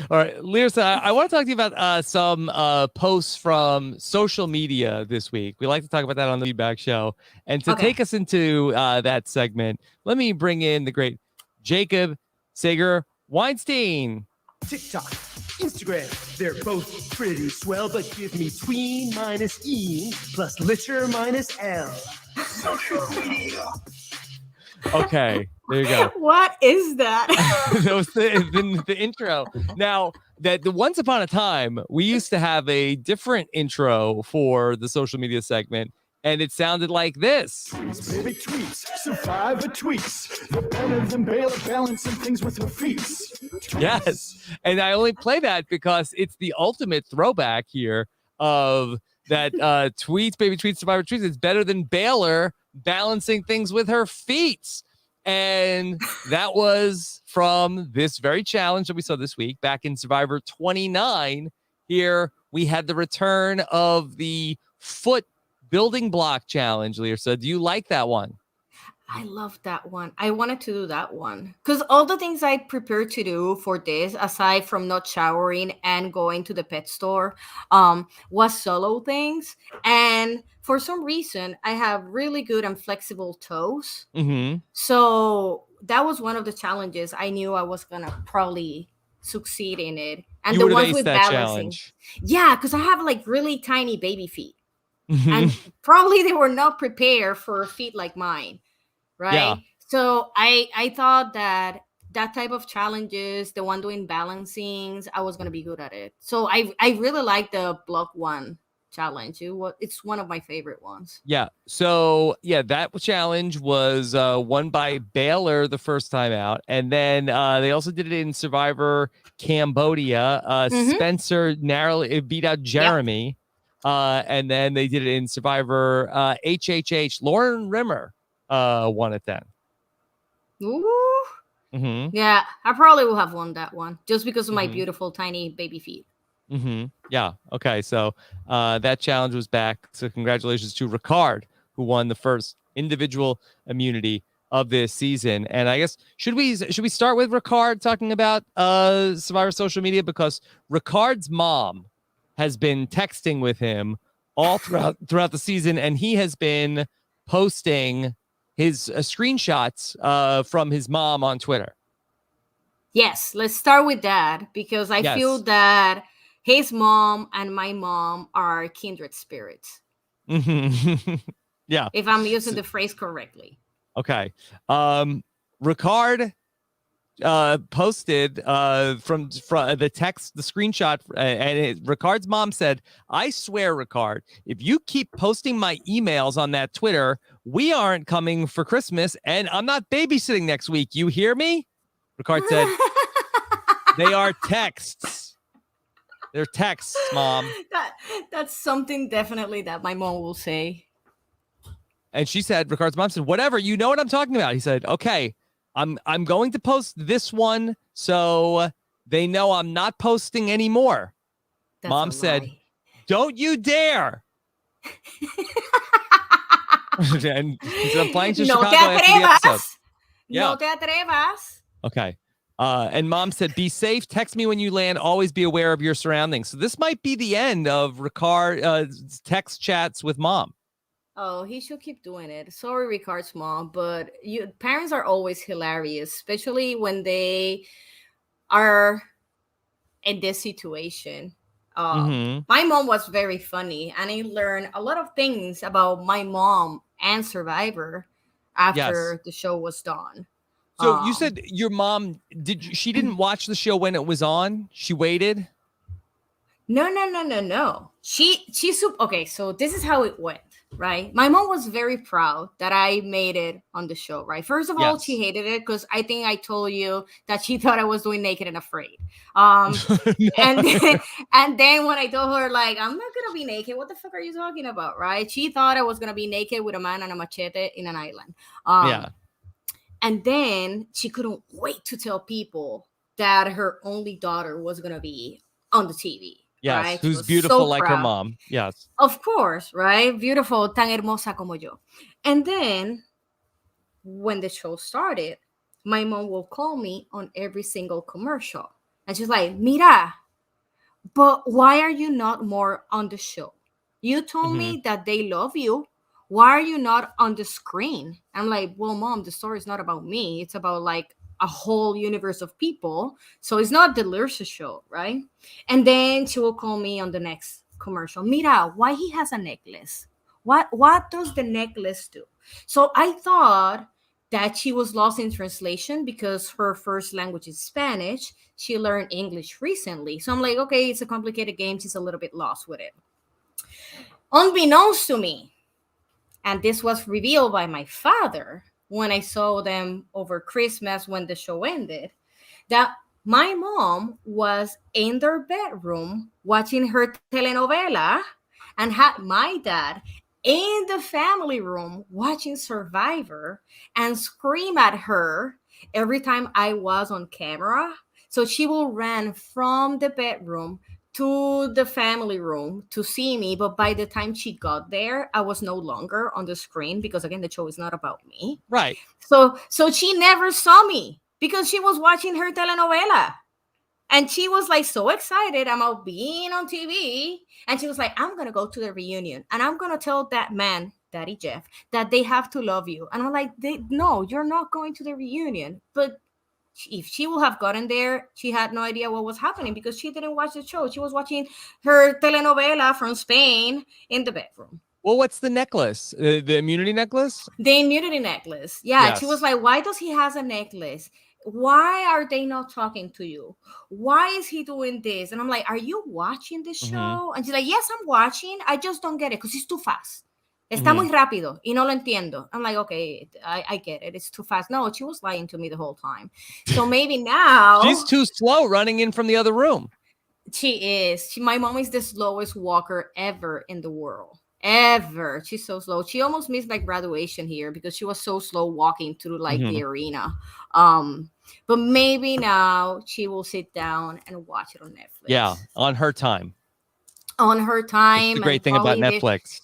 All right, Lyrsa, I want to talk to you about some posts from social media this week. We like to talk about that on the Feedback Show. And to take us into that segment, let me bring in the great Jacob Sager Weinstein. TikTok, Instagram, they're both pretty swell, but give me tween minus E plus litter minus L. Social media. Okay, there you go. What is that? That was the intro. Now, that the once upon a time, we used to have a different intro for the social media segment, and it sounded like this. Tweets, baby, tweets, survivor tweets. They're better than Baylor balancing things with her feet. Yes, and I only play that because it's the ultimate throwback here of that tweets, baby, tweets, survivor tweets. It's better than Baylor balancing things with her feet. And that was from this very challenge that we saw this week back in Survivor 29. Here we had the return of the foot building block challenge, Lyrsa. Do you like that one? I love that one. I wanted to do that one because all the things I prepared to do for this, aside from not showering and going to the pet store, was solo things. And for some reason, I have really good and flexible toes. Mm-hmm. So that was one of the challenges. I knew I was going to probably succeed in it. And You the would have ones aced with that balancing. challenge. Yeah, because I have like really tiny baby feet. Mhm. And probably they were not prepared for feet like mine. Right. Yeah. So I thought that type of challenges, the one doing balancings, I was going to be good at it. So I really like the block one challenge. It's one of my favorite ones. Yeah. So, yeah, that challenge was won by Baylor the first time out. And then they also did it in Survivor Cambodia. Spencer narrowly beat out Jeremy. Yep. And then they did it in Survivor HHH. Lauren Rimmer won it then. Ooh. Mm-hmm. Yeah, I probably will have won that one just because of my beautiful tiny baby feet. Mm-hmm. Yeah. Okay. So that challenge was back. So congratulations to Ricard, who won the first individual immunity of this season. And I guess should we start with Ricard talking about Survivor social media, because Ricard's mom has been texting with him all throughout the season, and he has been posting his screenshots from his mom on Twitter. Yes, let's start with that because I feel that his mom and my mom are kindred spirits. Mm-hmm. Yeah. If I'm using the phrase correctly. Okay. Ricard posted from the text, the screenshot, and Ricard's mom said, "I swear, Ricard, if you keep posting my emails on that Twitter, we aren't coming for Christmas, and I'm not babysitting next week. You hear me?" Ricard said, "They are texts. They're texts, Mom." That's something definitely that my mom will say. And she said, Ricard's mom said, "Whatever, you know what I'm talking about." He said, "Okay, I'm going to post this one so they know I'm not posting anymore." That's Mom said, lie. "Don't you dare." And he said, "I'm flying to Chicago after the episode." Yeah. No te atrevas. Okay. And Mom said, "Be safe. Text me when you land. Always be aware of your surroundings." So this might be the end of Ricard text chats with Mom. Oh, he should keep doing it. Sorry, Ricard's mom, but parents are always hilarious, especially when they are in this situation. My mom was very funny, and I learned a lot of things about my mom and Survivor after the show was done. So you said your mom she didn't watch the show when it was on? She waited? No. Okay, so this is how it went, right? My mom was very proud that I made it on the show, right? First of all, she hated it because I think I told you that she thought I was doing Naked and Afraid. And then when I told her, like, I'm not gonna be naked, what the fuck are you talking about, right? She thought I was gonna be naked with a man and a machete in an island. And then she couldn't wait to tell people that her only daughter was gonna be on the TV. Yes, right? who's beautiful like her mom. Yes. Of course, right? Beautiful, tan hermosa como yo. And then when the show started, my mom will call me on every single commercial. And she's like, Mira, but why are you not more on the show? You told me that they love you. Why are you not on the screen? I'm like, well, Mom, the story is not about me. It's about like a whole universe of people. So it's not the Lyrsa show, right? And then she will call me on the next commercial. Mira, why he has a necklace? What does the necklace do? So I thought that she was lost in translation because her first language is Spanish. She learned English recently. So I'm like, okay, it's a complicated game. She's a little bit lost with it. Unbeknownst to me, and this was revealed by my father when I saw them over Christmas when the show ended, that my mom was in their bedroom watching her telenovela and had my dad in the family room watching Survivor and scream at her every time I was on camera. So she will run from the bedroom to the family room to see me, but by the time she got there, I was no longer on the screen because again, the show is not about me. Right. So she never saw me because she was watching her telenovela. And she was like so excited about being on TV. And she was like, I'm going to go to the reunion and I'm going to tell that man, Daddy Jeff, that they have to love you. And I'm like, no, you're not going to the reunion. But if she would have gotten there, she had no idea what was happening because she didn't watch the show. She was watching her telenovela from Spain in the bedroom. Well, what's the necklace? The immunity necklace? The immunity necklace. Yeah. Yes. She was like, why does he has a necklace? Why are they not talking to you? Why is he doing this? And I'm like, are you watching the show? And she's like, yes, I'm watching. I just don't get it because it's too fast. Está muy rápido y no lo entiendo. I'm like, okay, I get it. It's too fast. No, she was lying to me the whole time. So maybe now she's too slow running in from the other room. She is. My mom is the slowest walker ever in the world. Ever. She's so slow. She almost missed like graduation here because she was so slow walking through like the arena. But maybe now she will sit down and watch it on Netflix. Yeah, on her time. On her time. That's the great thing about Netflix.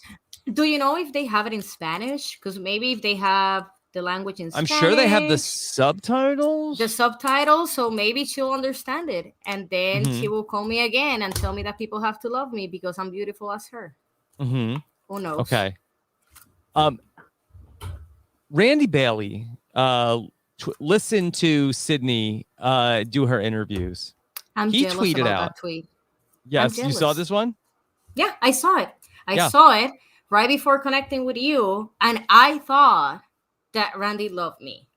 Do you know if they have it in Spanish? Because maybe if they have the language in Spanish. I'm sure they have the subtitles. The subtitles, so maybe she'll understand it. And then she will call me again and tell me that people have to love me because I'm beautiful as her. Who knows? Okay. Randy Bailey listened to Sydney do her interviews. He tweeted out that tweet. Yes, you saw this one? Yeah, I saw it. I saw it right before connecting with you, and I thought that Randy loved me.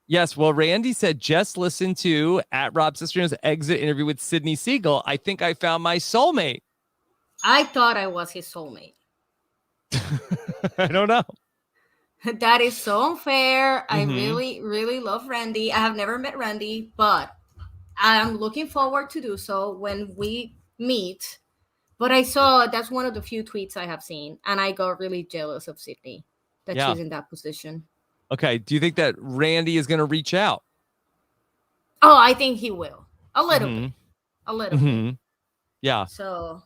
Yes, well, Randy said, just listen to at Rob Cesternino's exit interview with Sydney Siegel. I think I found my soulmate. I thought I was his soulmate. I don't know. That is so unfair. I really, really love Randy. I have never met Randy, but I'm looking forward to do so when we meet. But I saw that's one of the few tweets I have seen, and I got really jealous of Sydney that she's in that position. Okay. Do you think that Randy is going to reach out? Oh, I think he will. A little bit. A little bit. Yeah. So,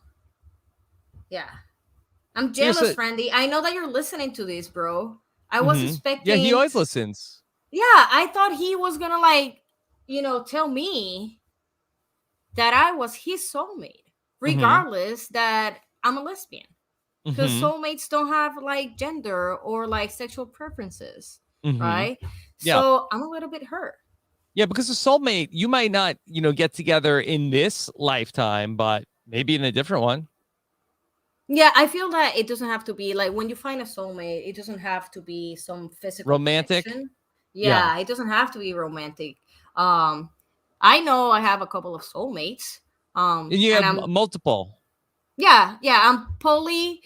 yeah. I'm jealous, Randy. I know that you're listening to this, bro. I was expecting. Yeah, he always listens. Yeah, I thought he was going to, like, tell me that I was his soulmate, regardless that I'm a lesbian. Because soulmates don't have, like, gender or, like, sexual preferences, right? Yeah. So I'm a little bit hurt. Yeah, because a soulmate, you might not, get together in this lifetime, but maybe in a different one. Yeah, I feel that it doesn't have to be like when you find a soulmate, it doesn't have to be some physical romantic connection. Yeah, it doesn't have to be romantic. I know I have a couple of soulmates. And you have multiple. Yeah, I'm poly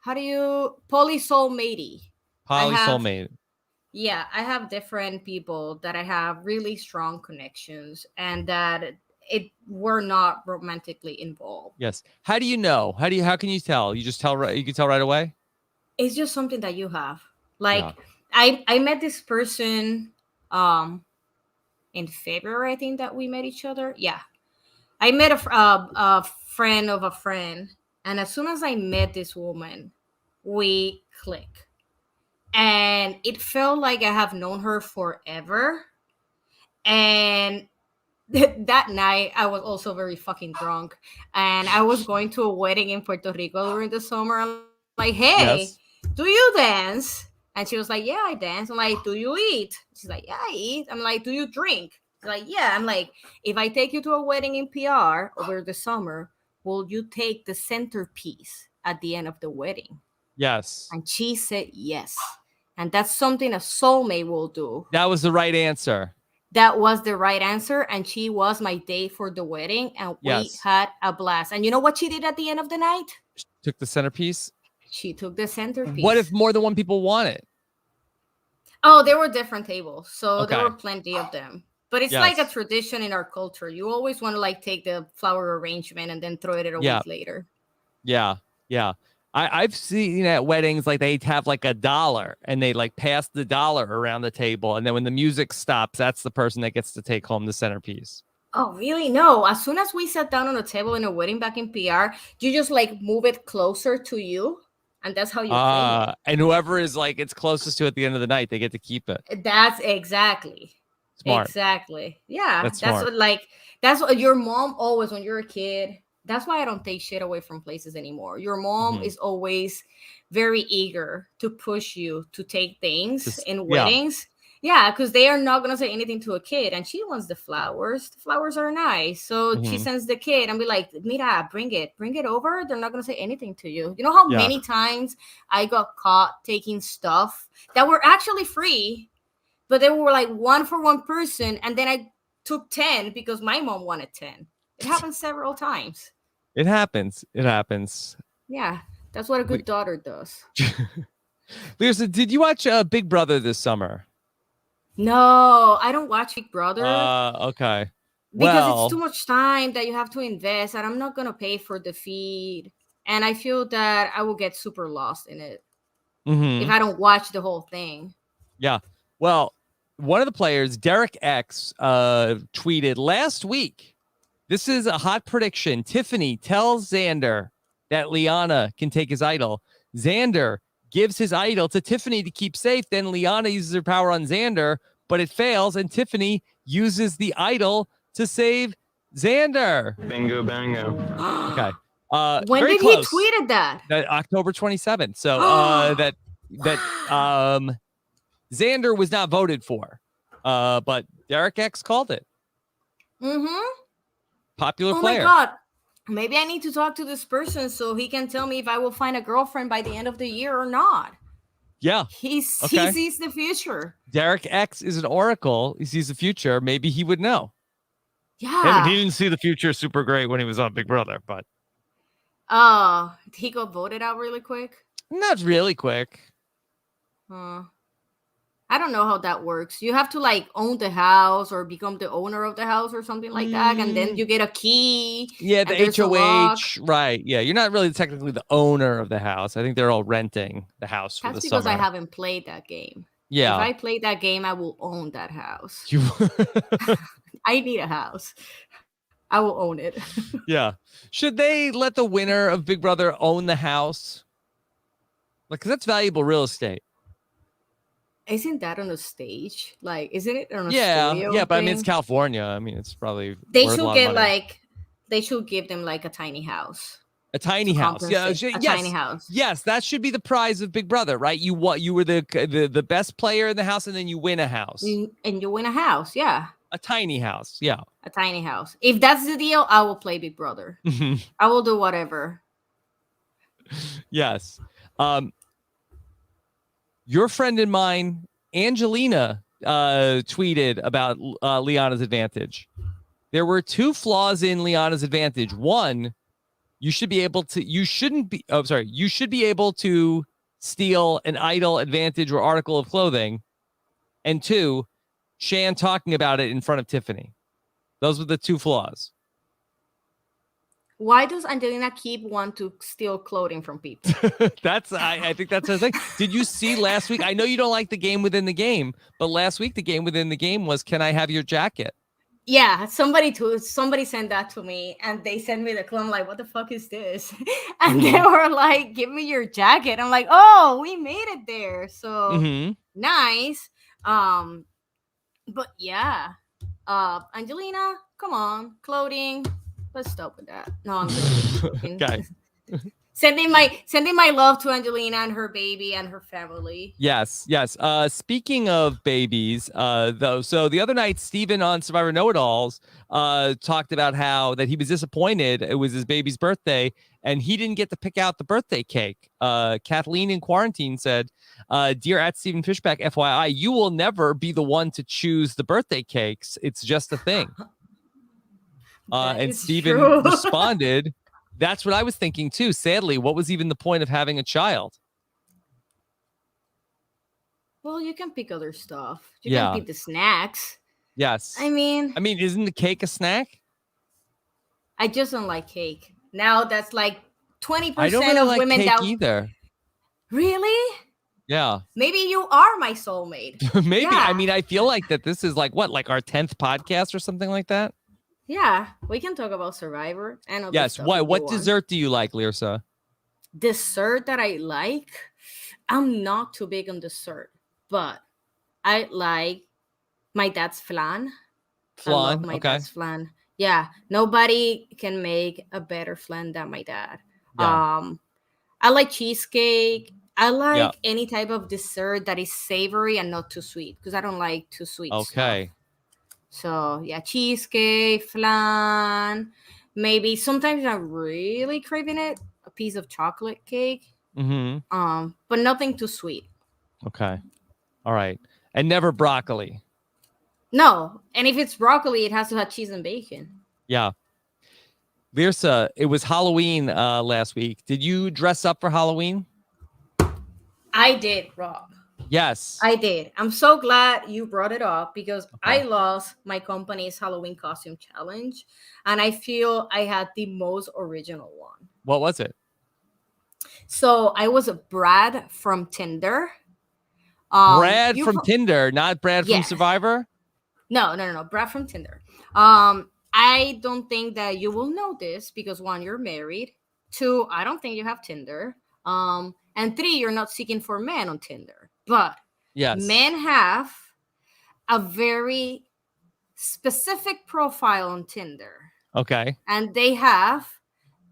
soulmatey. Soulmate. Yeah, I have different people that I have really strong connections and that we're not romantically involved. Yes. How do you know? How can you tell? You just tell you can tell right away? It's just something that you have. Like I met this person in February, I think that we met each other. Yeah. I met a friend of a friend, and as soon as I met this woman, we click. And it felt like I have known her forever. And that night I was also very fucking drunk, and I was going to a wedding in Puerto Rico during the summer. I'm like, hey, do you dance? And she was like, yeah, I dance. I'm like, do you eat? She's like, yeah, I eat. I'm like, do you drink? She's like, yeah. I'm like, if I take you to a wedding in PR over the summer, will you take the centerpiece at the end of the wedding? Yes. And she said yes. And that's something a soulmate will do. That was the right answer. That was the right answer. And she was my date for the wedding. And we had a blast. And you know what she did at the end of the night? She took the centerpiece. She took the centerpiece. What if more than one people want it? Oh, there were different tables. So there were plenty of them. But it's like a tradition in our culture. You always want to like take the flower arrangement and then throw it a week later. Yeah. Yeah. I've seen at weddings, like they have like $1 and they like pass the $1 around the table. And then when the music stops, that's the person that gets to take home the centerpiece. Oh, really? No. As soon as we sat down on a table in a wedding back in PR, you just like move it closer to you. And that's how you claim it. And whoever is like it's closest to at the end of the night, they get to keep it. That's exactly. Smart. Exactly. Yeah. That's smart. What, like, that's what your mom always, when you're a kid. That's why I don't take shit away from places anymore. Your mom is always very eager to push you to take things in weddings. Yeah, because they are not going to say anything to a kid. And she wants the flowers. The flowers are nice. So she sends the kid and be like, Mira, bring it over. They're not going to say anything to you. You know how many times I got caught taking stuff that were actually free, but they were like one for one person. And then I took 10 because my mom wanted 10. It happened several times. It happens. It happens. Yeah, that's what a good daughter does. Lyrsa, did you watch Big Brother this summer? No, I don't watch Big Brother. Okay. Because it's too much time that you have to invest, and I'm not going to pay for the feed. And I feel that I will get super lost in it if I don't watch the whole thing. Yeah. Well, one of the players, Derek X, tweeted last week. This is a hot prediction. Tiffany tells Xander that Liana can take his idol. Xander gives his idol to Tiffany to keep safe. Then Liana uses her power on Xander, but it fails. And Tiffany uses the idol to save Xander. Bingo, bango. Okay. When did he tweeted that? October 27th. So that Xander was not voted for. But Derek X called it. Popular player. Oh my God. Maybe I need to talk to this person so he can tell me if I will find a girlfriend by the end of the year or not. Yeah. He sees the future. Derek X is an oracle. He sees the future. Maybe he would know. Yeah. He didn't see the future super great when he was on Big Brother, but. He got voted out really quick? Not really quick. I don't know how that works. You have to like own the house or become the owner of the house or something like that. And then you get a key. Yeah, the HOH. Right. Yeah. You're not really technically the owner of the house. I think they're all renting the house for the summer. That's because I haven't played that game. Yeah. If I played that game, I will own that house. I need a house. I will own it. Yeah. Should they let the winner of Big Brother own the house? Like, because that's valuable real estate. Isn't that on a stage? Like, isn't it on a studio? Yeah, but I mean, it's California. I mean, it's probably they should give them like a tiny house. A tiny house. Yeah, tiny house. Yes, that should be the prize of Big Brother, right? You were the best player in the house, and then you win a house. And you win a house, yeah. A tiny house, yeah. A tiny house. If that's the deal, I will play Big Brother. I will do whatever. Yes. Your friend and mine, Angelina, tweeted about Liana's advantage. There were two flaws in Liana's advantage. One, you should be able to steal an idol, advantage, or article of clothing. And two, Shan talking about it in front of Tiffany. Those were the two flaws. Why does Angelina keep want to steal clothing from people? I think that's the thing. Did you see last week? I know you don't like the game within the game, but last week the game within the game was, can I have your jacket? Yeah, somebody sent that to me, and they sent me the clue. I'm like, what the fuck is this? And they were like, give me your jacket. I'm like, oh, we made it there. So nice. But yeah, Angelina, come on, clothing. Let's stop with that. No, I'm just joking. Okay. Sending my love to Angelina and her baby and her family. Yes. Speaking of babies, though, so the other night, Steven on Survivor Know-It-Alls talked about how that he was disappointed. It was his baby's birthday, and he didn't get to pick out the birthday cake. Kathleen in quarantine said, "Dear at Steven Fishback, FYI, you will never be the one to choose the birthday cakes. It's just a thing." And Steven responded, "That's what I was thinking too. Sadly, what was even the point of having a child?" Well, you can pick other stuff. You can pick the snacks. Yes. I mean, isn't the cake a snack? I just don't like cake. Now that's like 20% I don't really of like women cake that either. Really? Yeah. Maybe you are my soulmate. Maybe. Yeah. I mean, I feel like that this is like what, like our 10th podcast or something like that? Yeah, we can talk about Survivor and other Yes. stuff Why? if you What want. dessert do you like, Lyrsa? Dessert that I like? I'm not too big on dessert, but I like my dad's flan. I love my dad's flan. Yeah, nobody can make a better flan than my dad. Yeah. I like cheesecake. I like any type of dessert that is savory and not too sweet because I don't like too sweet stuff. Okay. So yeah, cheesecake, flan. Maybe sometimes I'm really craving it, a piece of chocolate cake. Mm-hmm. But nothing too sweet. Okay. All right. And never broccoli. No, and if it's broccoli, it has to have cheese and bacon. Yeah. Lyrsa, it was Halloween last week. Did you dress up for Halloween? I did, Rob. Yes. I did. I'm so glad you brought it up because I lost my company's Halloween costume challenge, and I feel I had the most original one. What was it? So I was a Brad from Tinder. Brad from Tinder, not Brad from Yes. Survivor? No. Brad from Tinder. I don't think that you will know this because 1, you're married. 2, I don't think you have Tinder. And 3, you're not seeking for men on Tinder. But men have a very specific profile on Tinder. Okay. And they have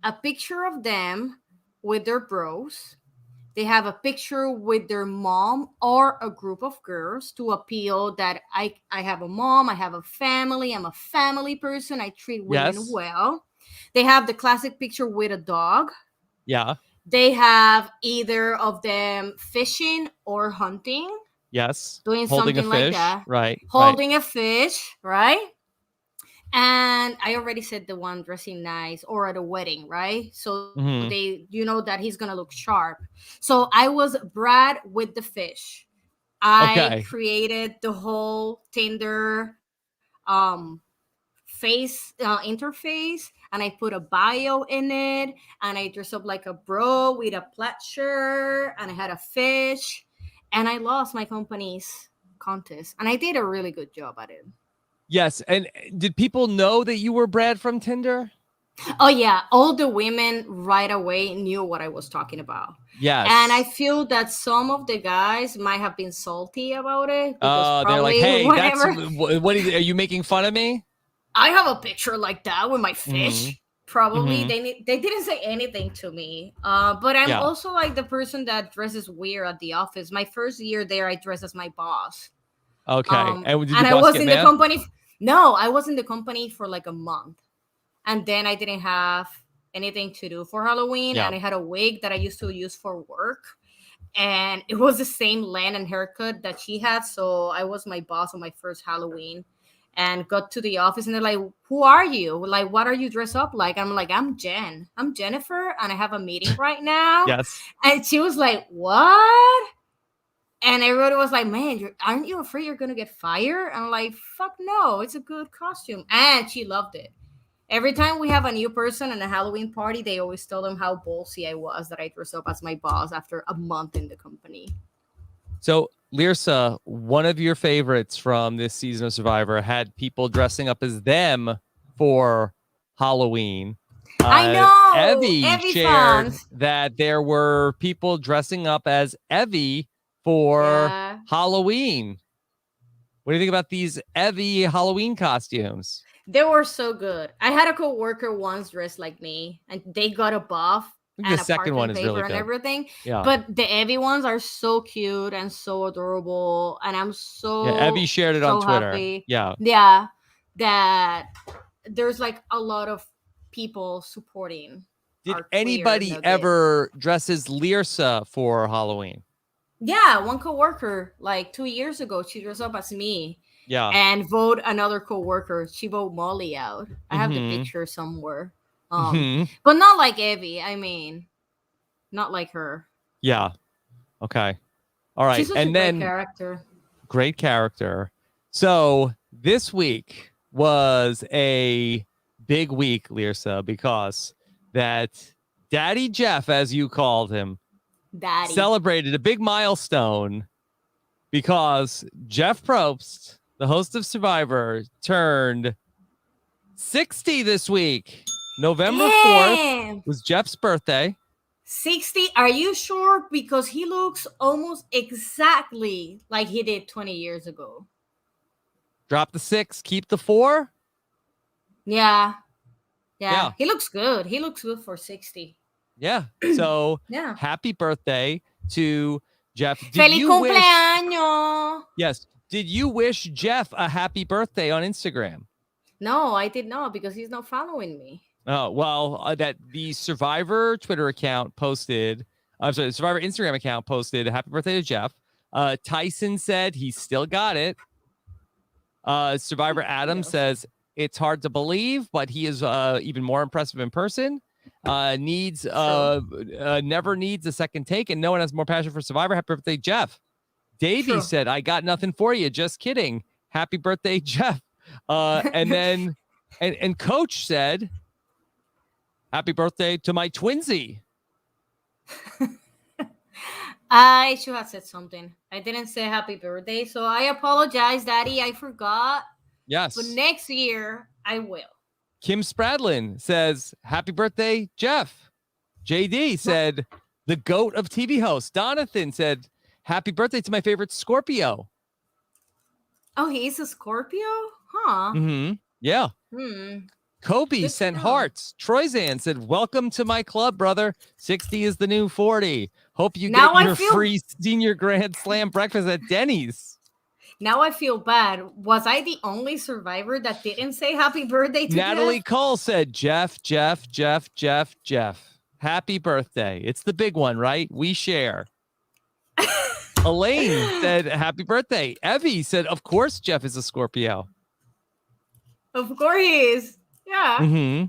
a picture of them with their bros. They have a picture with their mom or a group of girls to appeal that I have a mom, I have a family, I'm a family person, I treat women well. They have the classic picture with a dog. Yeah. They have either of them fishing or hunting. Yes. Doing Holding something a fish. like that. Right. Holding a fish, right? And I already said the one dressing nice or at a wedding, right? So they, you know that he's going to look sharp. So I was Brad with the fish. I created the whole Tinder face interface, and I put a bio in it, and I dressed up like a bro with a plaid shirt, and I had a fish, and I lost my company's contest, and I did a really good job at it. Yes. And did people know that you were Brad from Tinder? Oh, yeah. All the women right away knew what I was talking about. Yes. And I feel that some of the guys might have been salty about it. Oh, they're like, hey, whenever, what are you making fun of me? I have a picture like that with my fish. Probably they didn't say anything to me. But I'm also like the person that dresses weird at the office. My first year there, I dressed as my boss. Okay. And I was in the company. No, I was in the company for like a month. And then I didn't have anything to do for Halloween. And I had a wig that I used to use for work. And it was the same length and haircut that she had. So I was my boss on my first Halloween. And got to the office and they're like, who are you? Like, what are you dressed up like? I'm like, I'm Jen. I'm Jennifer. And I have a meeting right now. Yes. And she was like, what? And everybody was like, man, aren't you afraid you're going to get fired? And I'm like, fuck no, it's a good costume. And she loved it. Every time we have a new person in a Halloween party, they always tell them how ballsy I was that I dressed up as my boss after a month in the company. So, Lyrsa, one of your favorites from this season of Survivor had people dressing up as them for Halloween. I know. Evie shared that there were people dressing up as Evie for Halloween. What do you think about these Evie Halloween costumes? They were so good. I had a coworker once dressed like me, and they got a buff The and a second parchment one is paper really and good. everything. Yeah. But the Evie ones are so cute and so adorable, and I'm so Evie shared it on Twitter. happy. Yeah. Yeah, that there's like a lot of people supporting. Did our queer anybody nugget. ever dress as Lyrsa for Halloween? Yeah, one coworker like 2 years ago, she dressed up as me. Yeah. And vote another coworker. She voted Molly out. I have the Mhm. picture somewhere. Mhm. But not like Evie. I mean, not like her. Yeah. Okay. All right. She's such And a then great character. great character. So this week was a big week, Lyrsa, because that Daddy Jeff, as you called him, Daddy. celebrated a big milestone because Jeff Probst, the host of Survivor, turned 60 this week. November 4th Damn. was Jeff's birthday. 60? Are you sure? Because he looks almost exactly like he did 20 years ago. Drop the 6, keep the 4. Yeah. Yeah. He looks good. He looks good for 60. Yeah. So Yeah. happy birthday to Jeff. Feliz cumpleaños. Yes. Did you wish Jeff a happy birthday on Instagram? No, I did not because he's not following me. Oh, well, that the Survivor Twitter account posted, I'm sorry, the Survivor Instagram account posted a happy birthday to Jeff. Tyson said he still got it. Survivor Adam says it's hard to believe, but he is even more impressive in person. Never needs a second take, and no one has more passion for Survivor. Happy birthday, Jeff. Davey said, I got nothing for you. Just kidding. Happy birthday, Jeff. And then and Coach said, happy birthday to my twinsy. I should have said something. I didn't say happy birthday, so I apologize, Daddy. I forgot. Yes. But next year, I will. Kim Spradlin says, happy birthday, Jeff. JD said, the GOAT of TV hosts. Donathan said, happy birthday to my favorite Scorpio. Oh, he's a Scorpio? Huh. Mm-hmm. Yeah. Kobe sent hearts. Troyzan said, welcome to my club, brother. 60 is the new 40. Hope you Now get I your feel- free senior Grand Slam breakfast at Denny's. Now I feel bad. Was I the only survivor that didn't say happy birthday to Natalie Jeff? Cole said, Jeff. Happy birthday. It's the big one, right? We share. Elaine said, happy birthday. Evie said, of course, Jeff is a Scorpio. Of course he is. Yeah. Mm-hmm.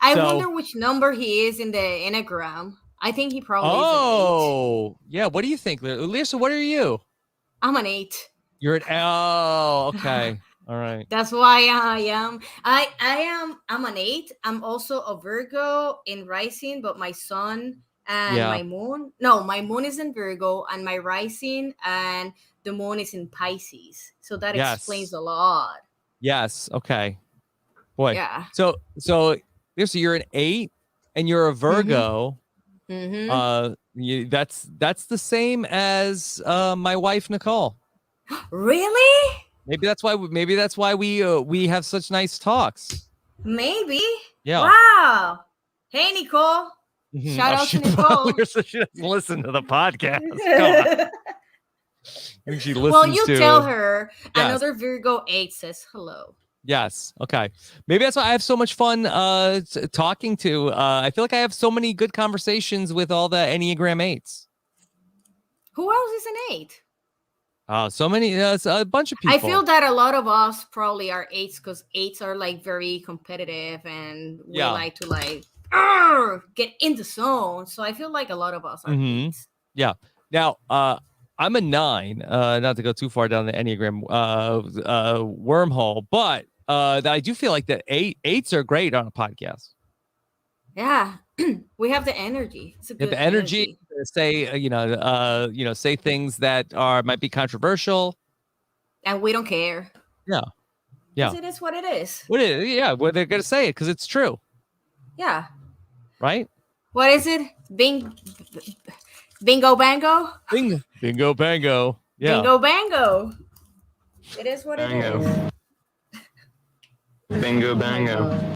I wonder which number he is in the Enneagram. I think he probably is an 8. Oh, yeah. What do you think, Lyrsa? What are you? I'm an 8. You're an okay. All right. That's why I am. I'm an 8. I'm also a Virgo in rising, but my sun and my moon. No, my moon is in Virgo and my rising and the moon is in Pisces. So that explains a lot. Yes. Okay. Boy. Yeah. So Lyrsa, you're an 8 and you're a Virgo. Mm-hmm. That's the same as my wife Nicole. Really? Maybe that's why we have such nice talks. Maybe. Yeah. Wow. Hey, Nicole. Shout out to Nicole. Lyrsa, she doesn't listen to the podcast. Come on. I think she listens Well, you to, tell her yes. another Virgo 8 says hello. Yes. Okay. Maybe that's why I have so much fun talking to. I feel like I have so many good conversations with all the Enneagram 8s. Who else is an 8? So many. It's a bunch of people. I feel that a lot of us probably are 8s because 8s are like very competitive and we like to get in the zone. So I feel like a lot of us are 8s. Yeah. Now, I'm a 9. Not to go too far down the Enneagram wormhole, but I do feel like that 8s are great on a podcast. Yeah, we have the energy. It's a good energy to say, say things that might be controversial, and we don't care. Yeah. 'Cause it is what it is. What is? Yeah, well, they're gonna say it because it's true. Yeah. Right. What is it? Bingo bango. Bingo bango. Yeah. Bingo bango. It is what it is. Bingo bango.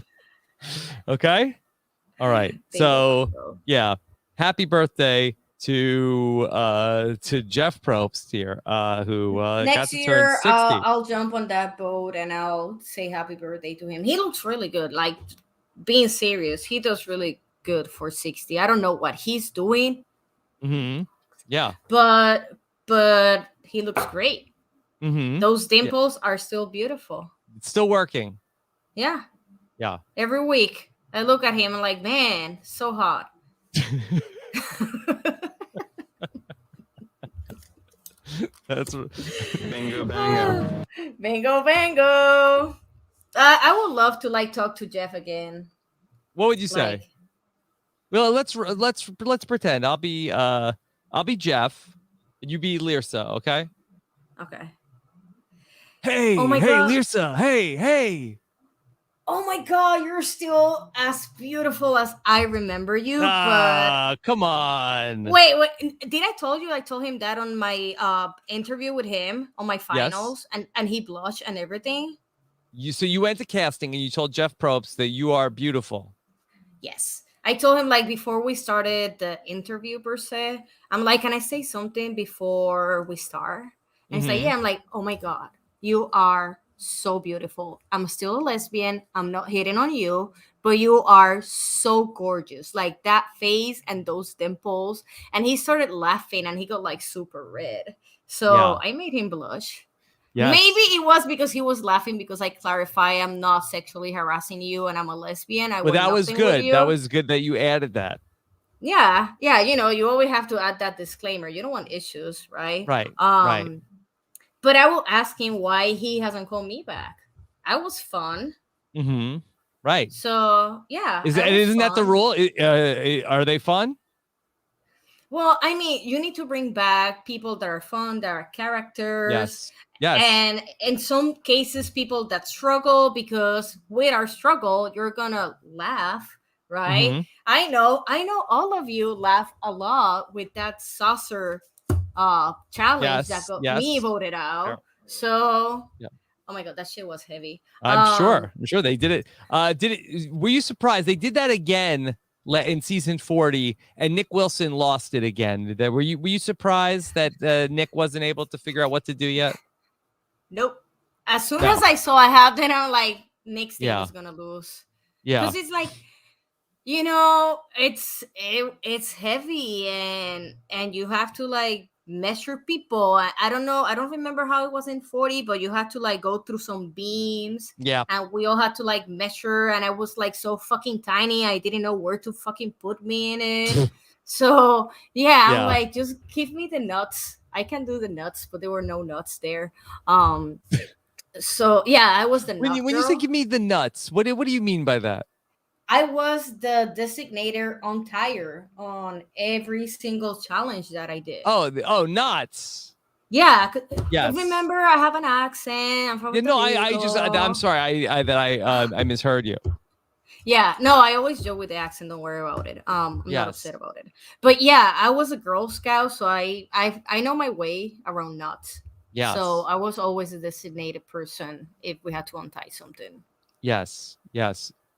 Okay. All right. So yeah, happy birthday to Jeff Probst here, who got Next to turn year 60. I'll jump on that boat and I'll say happy birthday to him. He looks really good. Like, being serious, he does really good for 60. I don't know what he's doing. Mm-hmm. Yeah. But he looks great. Mm-hmm. Those dimples are still beautiful. It's still working. Yeah. Yeah. Every week I look at him and like, man, so hot. That's bingo bango. Bingo bango. I would love to like talk to Jeff again. What would you say? Well, let's pretend. I'll be Jeff, and you be Lyrsa, okay? Okay. Hey, oh my hey, God. Lyrsa, hey. Oh my God, you're still as beautiful as I remember you. Come on. Wait, did I told you? I told him that on my interview with him on my finals, and he blushed and everything. So you went to casting and you told Jeff Probst that you are beautiful. Yes. I told him, like, before we started the interview per se, I'm like, can I say something before we start? And he's like, yeah. I'm like, oh my God, you are so beautiful. I'm still a lesbian. I'm not hitting on you, but you are so gorgeous. Like, that face and those dimples. And he started laughing and he got like super red. So I made him blush. Yes. Maybe it was because he was laughing because I clarify I'm not sexually harassing you and I'm a lesbian. Well, that was good. That was good that you added that. Yeah. You know, you always have to add that disclaimer. You don't want issues, right? Right. Right. But I will ask him why he hasn't called me back. I was fun. Mm-hmm. Right. So yeah. Isn't that the rule? Are they fun? Well, I mean, you need to bring back people that are fun, that are characters. Yes. Yes. And in some cases, people that struggle, because with our struggle, you're gonna laugh, right? Mm-hmm. I know all of you laugh a lot with that saucer challenge that got me voted out. Yeah. So oh my God, that shit was heavy. I'm sure they did it. Were you surprised they did that again in season 40 and Nick Wilson lost it again? Were you surprised that Nick wasn't able to figure out what to do yet? Nope. As soon as I saw I have, then I'm like, Nick's team is gonna lose. Yeah. Because it's like, you know, it's heavy and you have to like measure people. I don't know. I don't remember how it was in 40, but you had to like go through some beams. Yeah. And we all had to like measure, and I was like so fucking tiny. I didn't know where to fucking put me in it. So I'm like, just give me the nuts. I can do the nuts, but there were no nuts there. So I was the nut when you say give me the nuts, what do you mean by that? I was the designator umpire on every single challenge that I did. Oh, nuts. Yeah. Yes. Remember, I have an accent. I'm from I'm sorry. I misheard you. Yeah, no, I always joke with the accent. Don't worry about it. I'm not upset about it. But I was a Girl Scout, so I know my way around nuts. Yeah. So I was always a designated person if we had to untie something. Yes.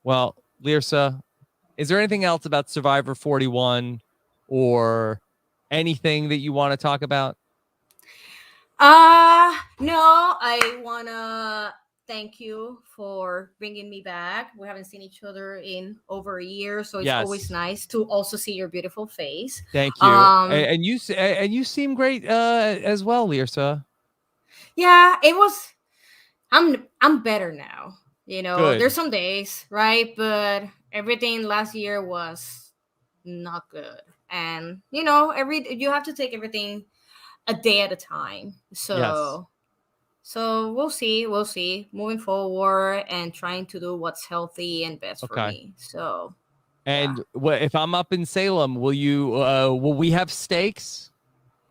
Well, Lyrsa, is there anything else about Survivor 41 or anything that you want to talk about? No, I wanna thank you for bringing me back. We haven't seen each other in over a year, so it's always nice to also see your beautiful face. Thank you. And you seem great as well, Lyrsa. Yeah, it was. I'm better now. You know, good. There's some days, right? But everything last year was not good, and you know, you have to take everything a day at a time. So we'll see moving forward and trying to do what's healthy and best for me. So and if I'm up in Salem, will we have steaks?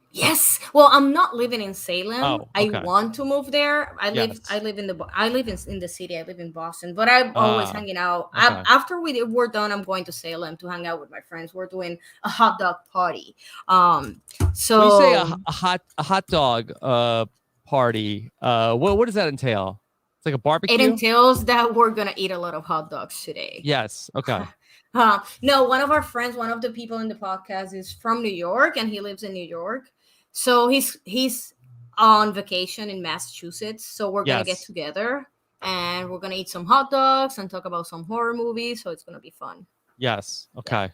Yes. Well, I'm not living in Salem. Oh, okay. I want to move there. I live in the city. I live in Boston, but I'm always hanging out. Okay. After we're done, I'm going to Salem to hang out with my friends. We're doing a hot dog party. So when you say a hot dog party, what does that entail? It's like a It barbecue. entails that we're gonna eat a lot of hot dogs today. Yes. Okay. No, one of our friends, one of the people in the podcast is from New York, and he lives in New York. So he's on vacation in Massachusetts. So we're gonna get Yes. together and we're gonna eat some hot dogs and talk about some horror movies. So it's gonna be fun. Yes. Okay.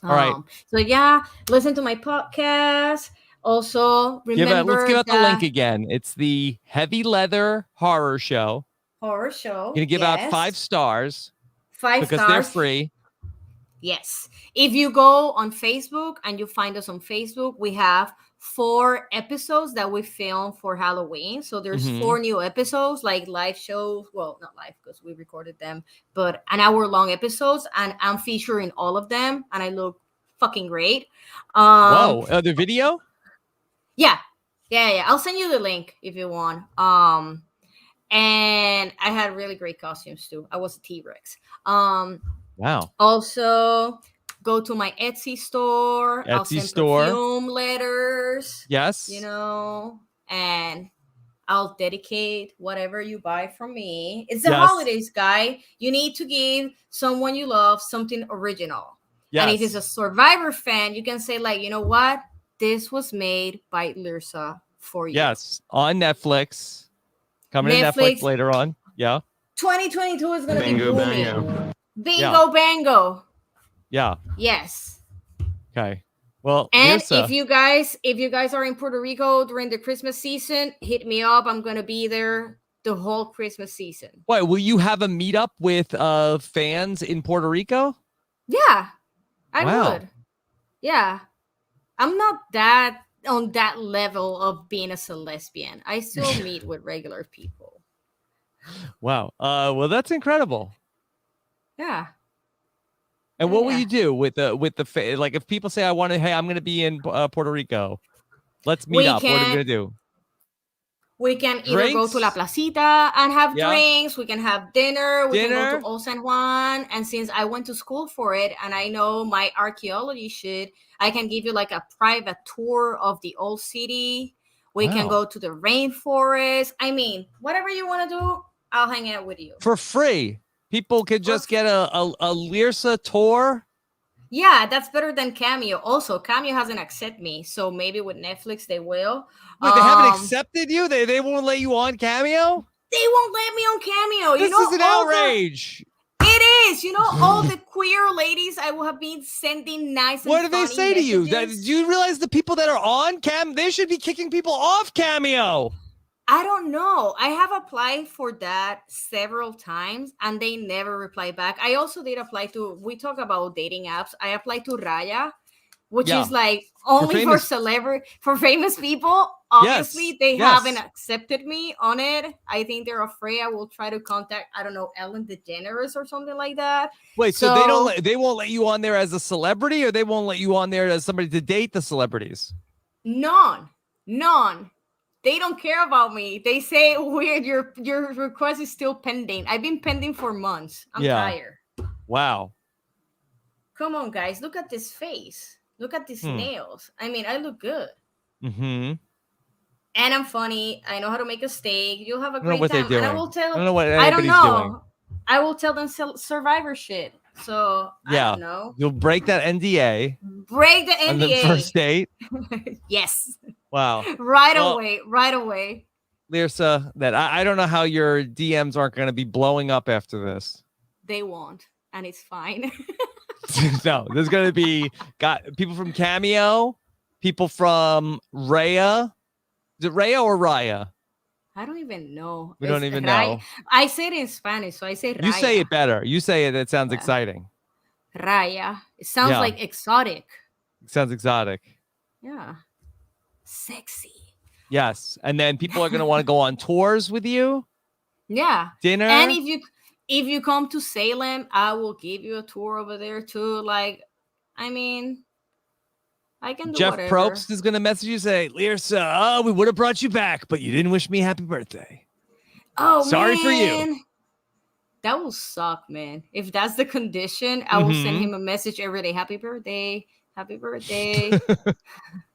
All right. So yeah, listen to my podcast. Also, remember Let's give out the that link again. It's the Heavy Leather Horror Show. horror show. Gonna give out yes. 5 stars 5 because stars. they're free. Yes. If you go on Facebook and you find us on Facebook, we have 4 episodes that we filmed for Halloween. So there's 4 new episodes, like live shows. Well, not live because we recorded them, but an hour-long episodes, and I'm featuring all of them, and I look fucking great. Whoa, the video? Yeah. I'll send you the link if you want. And I had really great costumes too. I was a T-Rex. Wow. Also, go to my Etsy store. I'll Etsy send store. perfume letters. Yes. And I'll dedicate whatever you buy from me. It's the Yes. holidays, guy. You need to give someone you love something original. Yes. And if it's a Survivor fan, you can say, like, you know what? This was made by Lyrsa for you. Yes. On Netflix. Coming to Netflix later on. Yeah. 2022 is going to be Bingo booming. bango. Bingo bango. Yeah. Yes. Okay. Well, And Lyrsa, if you guys are in Puerto Rico during the Christmas season, hit me up. I'm gonna be there the whole Christmas season. what will you have a meetup with fans in Puerto Rico? Yeah, I Wow. would. Yeah, I'm not that on that level of being a lesbian. I still meet with regular people. Wow. Well, that's incredible. Yeah. And what will Yeah. you do with the like if people say I'm going to be in Puerto Rico, let's meet We up. What are we can- going to do? We can either go to La Placita and have Yeah. drinks. We can have dinner. We can Dinner. go to Old San Juan. And since I went to school for it and I know my archaeology shit, I can give you like a private tour of the old city. We can Wow. go to the rainforest. I mean, whatever you want to do, I'll hang out with you. For free. People could just get a Lyrsa tour. Yeah, that's better than Cameo. Also, Cameo hasn't accepted me, so maybe with Netflix they will. Wait, they haven't accepted you? They won't let you on Cameo? They won't let me on Cameo. This is an all the- outrage. It is. All the queer ladies I will have been sending nice and What do they funny say to you? messages. Do you realize the people that are on Cam? They should be kicking people off Cameo. I don't know. I have applied for that several times and they never reply back. I also did apply to, we talk about dating apps. I applied to Raya, which Yeah. is like only for famous people. Obviously, Yes, they yes. haven't accepted me on it. I think they're afraid I will try to contact, I don't know, Ellen DeGeneres or something like that. Wait, so they won't let you on there as a celebrity, or they won't let you on there as somebody to date the celebrities? None. They don't care about me. They say, weird, your request is still pending. I've been pending for months. I'm tired. Wow. Come on, guys. Look at this face. Look at these nails. I mean, I look good. Mm-hmm. And I'm funny. I know how to make a steak. You'll have a I don't know great what they're time. doing. And I will tell. I don't know what I don't anybody's know. doing. I will tell them Survivor shit. So Yeah. I don't know. You'll break that NDA Break the NDA. on the first date. Yes. Wow. Right Well, away. Lyrsa, that I don't know how your DMs aren't going to be blowing up after this. They won't. And it's fine. No, there's going to be people from Cameo, people from Raya. Is it Raya or Raya? I don't even know. We don't even Raya. know. I say it in Spanish, so I say Raya. You say it better. You say it. It sounds exciting. Raya. It sounds Yeah. like exotic. It sounds exotic. Yeah. Sexy. Yes. And then people are going to want to go on tours with you. Yeah. Dinner. And if you come to Salem, I will give you a tour over there too. Like, I mean, I can do Jeff whatever. Probst is going to message you, say, Lyrsa, we would have brought you back, but you didn't wish me happy birthday. Oh, Sorry for you. man. That will suck, man. If that's the condition, I will send him a message every day. Happy birthday. Happy birthday.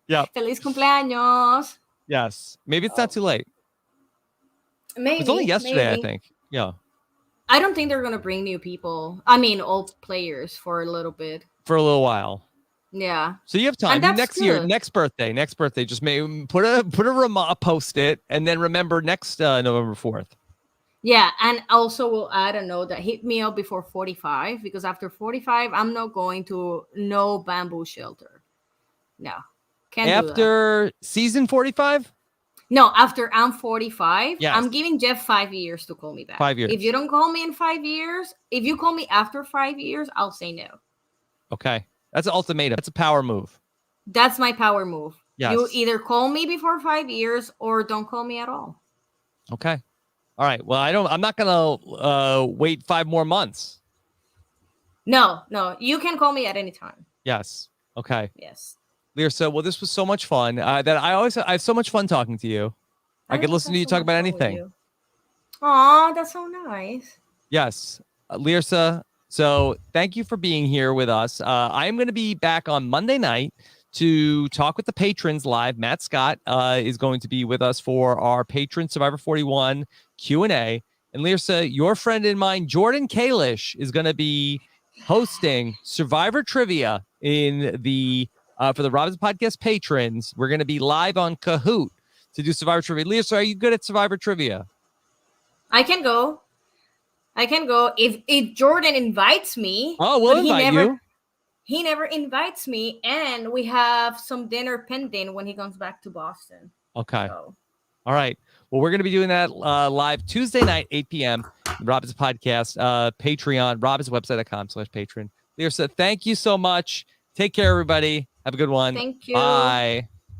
Yeah. Feliz cumpleaños. Yes. Maybe it's not too late. Maybe It's only yesterday, maybe. I think. Yeah. I don't think they're gonna bring new people. I mean, old players for a little bit. For a little while. Yeah. So you have time. And that's Next year, good. next birthday. Just put a post it, and then remember next November 4th. Yeah, and also we'll add a note that hit me up before 45, because after 45, I'm not going to no bamboo shelter. No, can't do that. After season 45? No, after I'm 45, Yes. I'm giving Jeff 5 years to call me back. 5 years. If you don't call me in 5 years, if you call me after 5 years, I'll say no. Okay. That's an ultimatum. That's a power move. That's my power move. Yes. You either call me before 5 years or don't call me at all. Okay. All right. Well, I'm not gonna wait 5 more months. No, you can call me at any time. Yes. Okay. Yes. Lyrsa, well, this was so much fun. I have so much fun talking to you. I could listen to you talk about anything. Aw, that's so nice. Yes. Lyrsa, so thank you for being here with us. I am going to be back on Monday night to talk with the patrons live. Matt Scott is going to be with us for our patron Survivor 41 Q&A. And Lyrsa, your friend and mine, Jordan Kalish, is going to be hosting Survivor Trivia in the for the Robinson Podcast patrons. We're going to be live on Kahoot to do Survivor Trivia. Lyrsa, are you good at Survivor Trivia? I can go if Jordan invites me. Oh, we'll invite you. He never invites me, and we have some dinner pending when he comes back to Boston. Okay. So. All right. Well, we're going to be doing that live Tuesday night, 8 p.m. Robinson Podcast, Patreon, robinswebsite.com/patron. Lyrsa, thank you so much. Take care, everybody. Have a good one. Thank you. Bye.